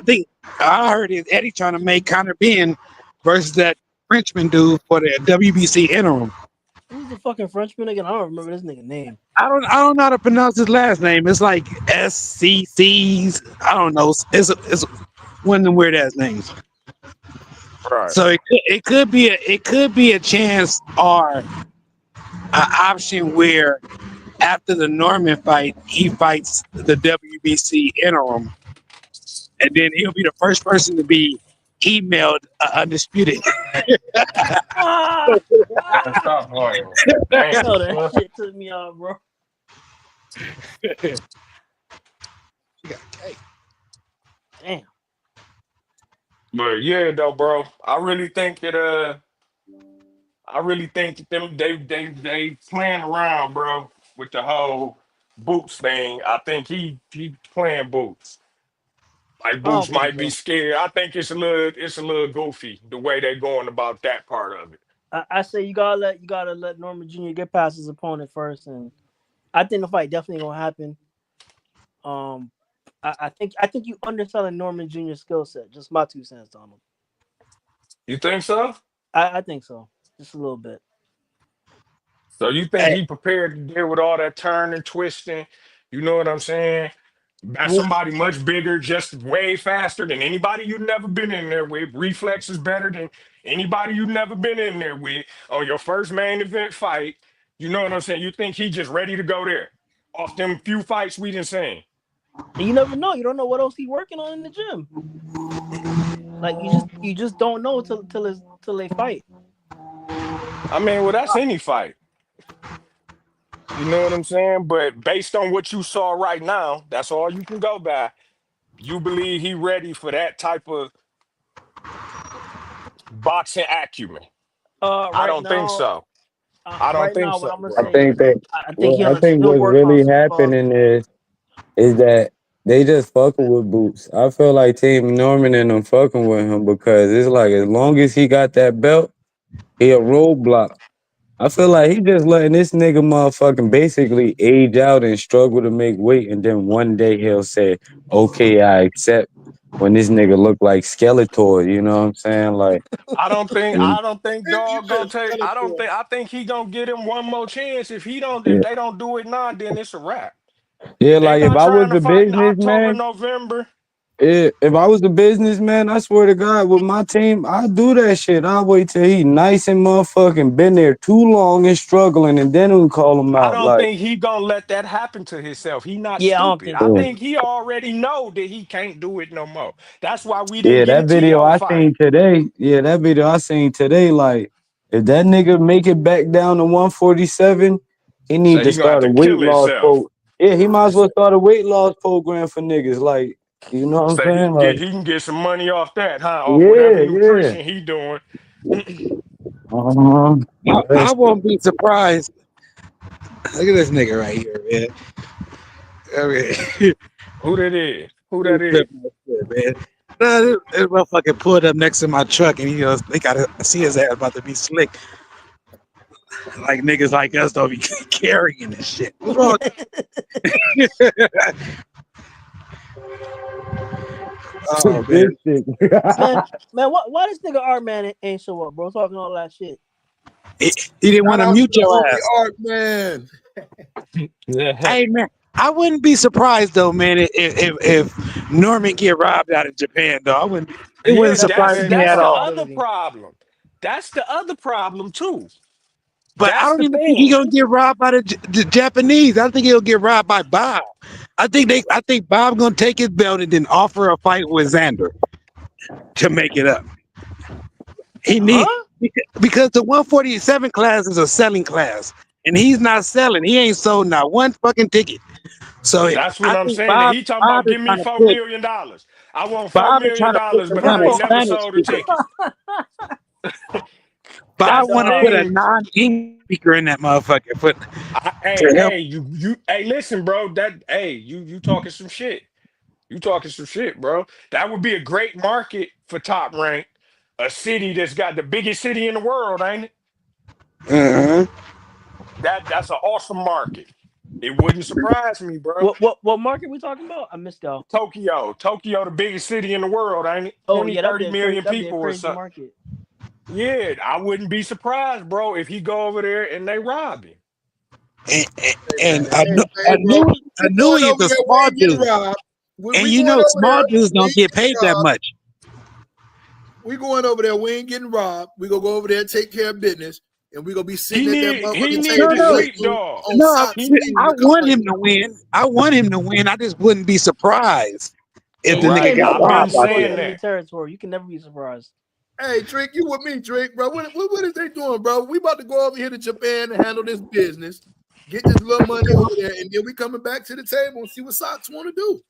I heard is Eddie trying to make Conor Ben versus that Frenchman dude for the WBC interim. Who's the fucking Frenchman again? I don't remember this nigga name. I don't know how to pronounce his last name. It's like SCC's. I don't know. It's one of them weird ass names. Right. So it could be a chance or an option where after the Norman fight, he fights the WBC interim, and then he'll be the first person to be emailed undisputed. Ah! Man, Ah! stop playing. Damn. Yo, that Well, shit took me off, bro. Damn. but yeah, though, bro. I really think that. I really think that they playing around, bro, with the whole Boots thing. I think he playing Boots. Like I Boots don't think might be so. scared. I think it's a little goofy the way they going about that part of it. I say you gotta let Norman Jr. get past his opponent first, and I think the fight definitely gonna happen. Um, I think you underselling Norman Jr.'s skill set. Just my 2 cents on him. You think so? I think so, just a little bit. So you think Hey, he prepared to deal with all that turning, twisting? You know what I'm saying? That's Well, somebody much bigger, just way faster than anybody you've never been in there with. Reflexes better than anybody you've never been in there with on your first main event fight. You know what I'm saying? You think he just ready to go there off them few fights we done seen? and you never know. You don't know what else he working on in the gym. Like you just don't know till they fight. I mean, well, that's any fight. You know what I'm saying? But based on what you saw right now, that's all you can go by. You believe he ready for that type of boxing acumen? I Right don't think now, so. I don't right think now, what so, I'm gonna I bro. say think is that I think well, I he'll think still what's work on really some. happening is that they just fucking with Boots. I feel like Team Norman and them fucking with him because it's like as long as he got that belt, he a roadblock. I feel like he just letting this nigga motherfucking basically age out and struggle to make weight, and then one day he'll say, "Okay, I accept." When this nigga look like Skeletor, you know what I'm saying? Like, I don't think mm, I don't think You dog gonna just take. tell it I to don't him. think. I think he gonna get him one more chance. If yeah, they don't do it now, then it's a wrap. yeah. They Like if not I trying was to a fight in October, businessman, November. If I was a businessman, I swear to God, with my team, I'd do that shit. I'll wait till he nice and motherfucking been there too long and struggling, and then we call him I out. don't Like, think he gonna let that happen to himself. He not Yeah, I don't stupid. think I so yeah, think either. he already know that he can't do it no more. That's why we didn't yeah, get a that video TO I fight. seen today. Yeah, that video I seen today. Like, if that nigga make it back down to 147, he So need to he gonna have start a to weight kill loss himself. pro. Yeah, he might as well start a weight loss program for niggas. Like, you know what I'm So saying? Like, he can get some money off that, huh? Off whatever yeah, yeah. nutrition he doing. Uh-huh. I won't be surprised. Look at this nigga right here, man. I mean, Who that is? Who he that is? flipping that shit, man. No, this motherfucker pulled up next to my truck, and they gotta see his ass about to be slick. Like niggas like us don't be carrying this shit. What's wrong? Oh man, This shit. man, man, why this nigga Art Man ain't show up, bro? Talking all that shit. he, he didn't Shout want to out to mute the your homie ass. Art, man. Yeah. Hey man, I wouldn't be surprised though, man, if Norman get robbed out of Japan though. I wouldn't. It Yeah, wouldn't That's a surprise very me good at that's the all. other possibility. problem. That's the other problem too. But I That's don't the even think he's thing. gonna get robbed by the Japanese. I think he'll get robbed by Bob. I think Bob gonna take his belt and then offer a fight with Xander to make it up. He need Huh? because the 147 class is a selling class, and he's not selling. He ain't sold not one fucking ticket. So That's I what I'm think saying. And he talking Bob about is give me trying to $4 million. I want four Bob is million trying to put dollars, some but kind I of ain't Bro. never Spanish sold a speaker. ticket. Bob That's the want to Dog. put a thing. non-English speaker in that motherfucker to help. Hey, listen, bro. You talking some shit. You talking some shit, bro. That would be a great market for Top Rank, a city that's got the biggest city in the world, ain't it? Uh-huh. That's an awesome market. It wouldn't surprise me, bro. What market we talking about? I missed y'all. Tokyo, the biggest city in the world, ain't it? Oh 20, yeah, 30 million that'd be a people or crazy something. market. Yeah, I wouldn't be surprised, bro, if he go over there and they rob him. And, Hey, man. and Hey, bro. a We new going is over a there. We small ain't getting dude, robbed. and We you going know over small there. dudes We don't ain't get getting paid that robbed. much. We going over there. We ain't getting robbed. We gonna go over there, take care of business, and we gonna be He sitting at that need he motherfucking need No, the table no, waiting sleep dog. on no. Sock He Steve I to come want bring him to it. win. I want him to win. I just wouldn't be surprised Yeah, if the you nigga can't right. be got I've been robbed surprised. You out go to there. saying enemy that. territory. You can never be surprised. Hey, Drake, you with me, Drake, bro? What is they doing, bro? We about to go over here to Japan and handle this business, get this little money over there, and then we coming back to the table and see what Sox want to do.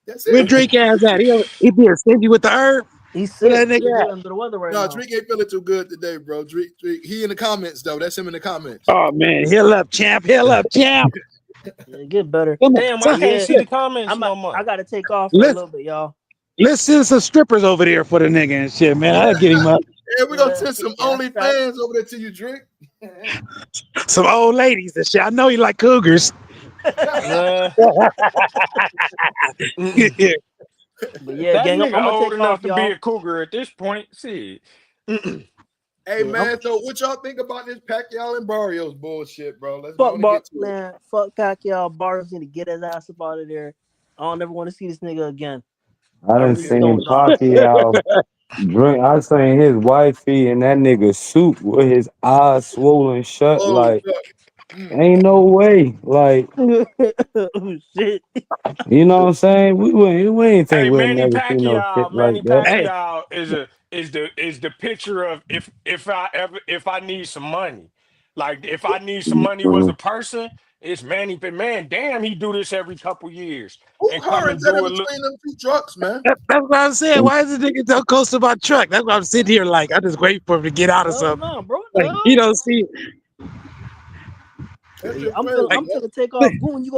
That's Where it. Drake ass at? He be a stingy with the herb. He's Where sick. that He's nigga legit at? under the weather right No, now. Drake ain't feeling too good today, bro. Drake, he in the comments though. That's him in the comments. Oh man, heal up, champ. Heal up, champ. Yeah, get better. Come on, Damn, I But can't yeah, see the comments no I more. gotta take off for a let's little bit, y'all. let's send some strippers over there for the nigga and shit, man. I'll get him up. And we're gonna Yeah, send some that's facts. OnlyFans over there to you, Drake. Some old ladies and shit. I know he like cougars. Uh, But that yeah, gang, I'm nigga gonna old take off, enough to be y'all. a cougar at this point. See. Hey Yeah, man, so what y'all think about this Pacquiao and Barrios bullshit, bro? Let's go fuck on and get to it. Man. Fuck Pacquiao. Barnes need to get his ass up out of there. I don't ever want to see this nigga again. I I done really seen don't, dog. Pacquiao drink. I seen his wifey in that nigga soup with his eyes swollen shut. Oh, Like, fuck. ain't no way. Like, Oh shit. you know what I'm saying? We ain't think Hey, we'll never see no shit like Manny that. Hey, Pacquiao is the picture of if I need some money. Like if I need some money was a Mhm. person, it's Manny. But man, damn, he do this every couple years Who and come car is and that do in a look. between them two trucks, man? that's what I'm saying. Why is this nigga so close to my truck? That's why I'm sitting here like I just wait for him to get out of Hell something. no, bro. What the Like hell? you don't see. That Yeah, shit crazy, Like I'm man. finna take off. Goon, you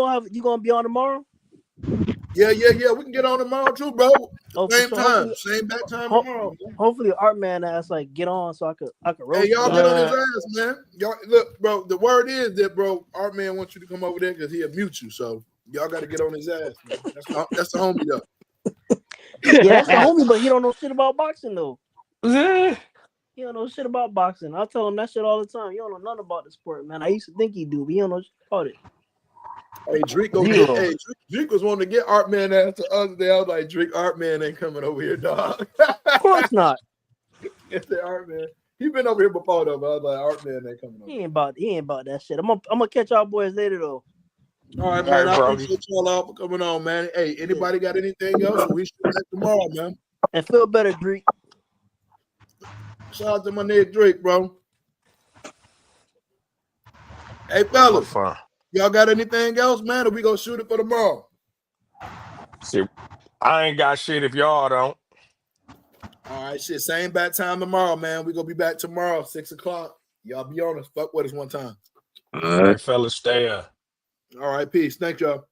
gonna be on tomorrow? Yeah. We can get on tomorrow too, bro. Oh, for Same sure. time, same back time Ho- tomorrow, man. hopefully, Art Man ass like get on so I could Hey, roast his y'all get ass. on his Uh, ass, man. Y'all look, bro. The word is that, bro, Art Man wants you to come over there because he'll mute you. So y'all got to get on his ass, man. That's the homie though. Yeah, that's the homie, but he don't know shit about boxing though. eh, He don't know shit about boxing. I tell him that shit all the time. You don't know nothing about the sport, man. I used to think he do, but he don't know shit about it. Hey, Drake go get. Hey, Drake was wanting to get Art Man ass the other day. I was like, Drake, Art Man ain't coming over here, dog. Of course not. It's the Art Man. He been over here before though, but I was like, Art Man ain't coming over. He ain't about that shit. I'm gonna catch y'all boys later though. All right, All man. right, I Brody. appreciate y'all out for coming on, man. Hey, anybody got anything else? We should back tomorrow, man. And feel better, Drake. Shout out to my nigga Drake, bro. Hey, What fellas, fun. y'all got anything else, man? Or we gonna shoot it for tomorrow? See, I ain't got shit if y'all don't. All right, shit. Same bat time tomorrow, man. We gonna be back tomorrow, 6 o'clock. Y'all be on us. Fuck with us one time. All right, fellas, stay up. All right, peace. Thank y'all.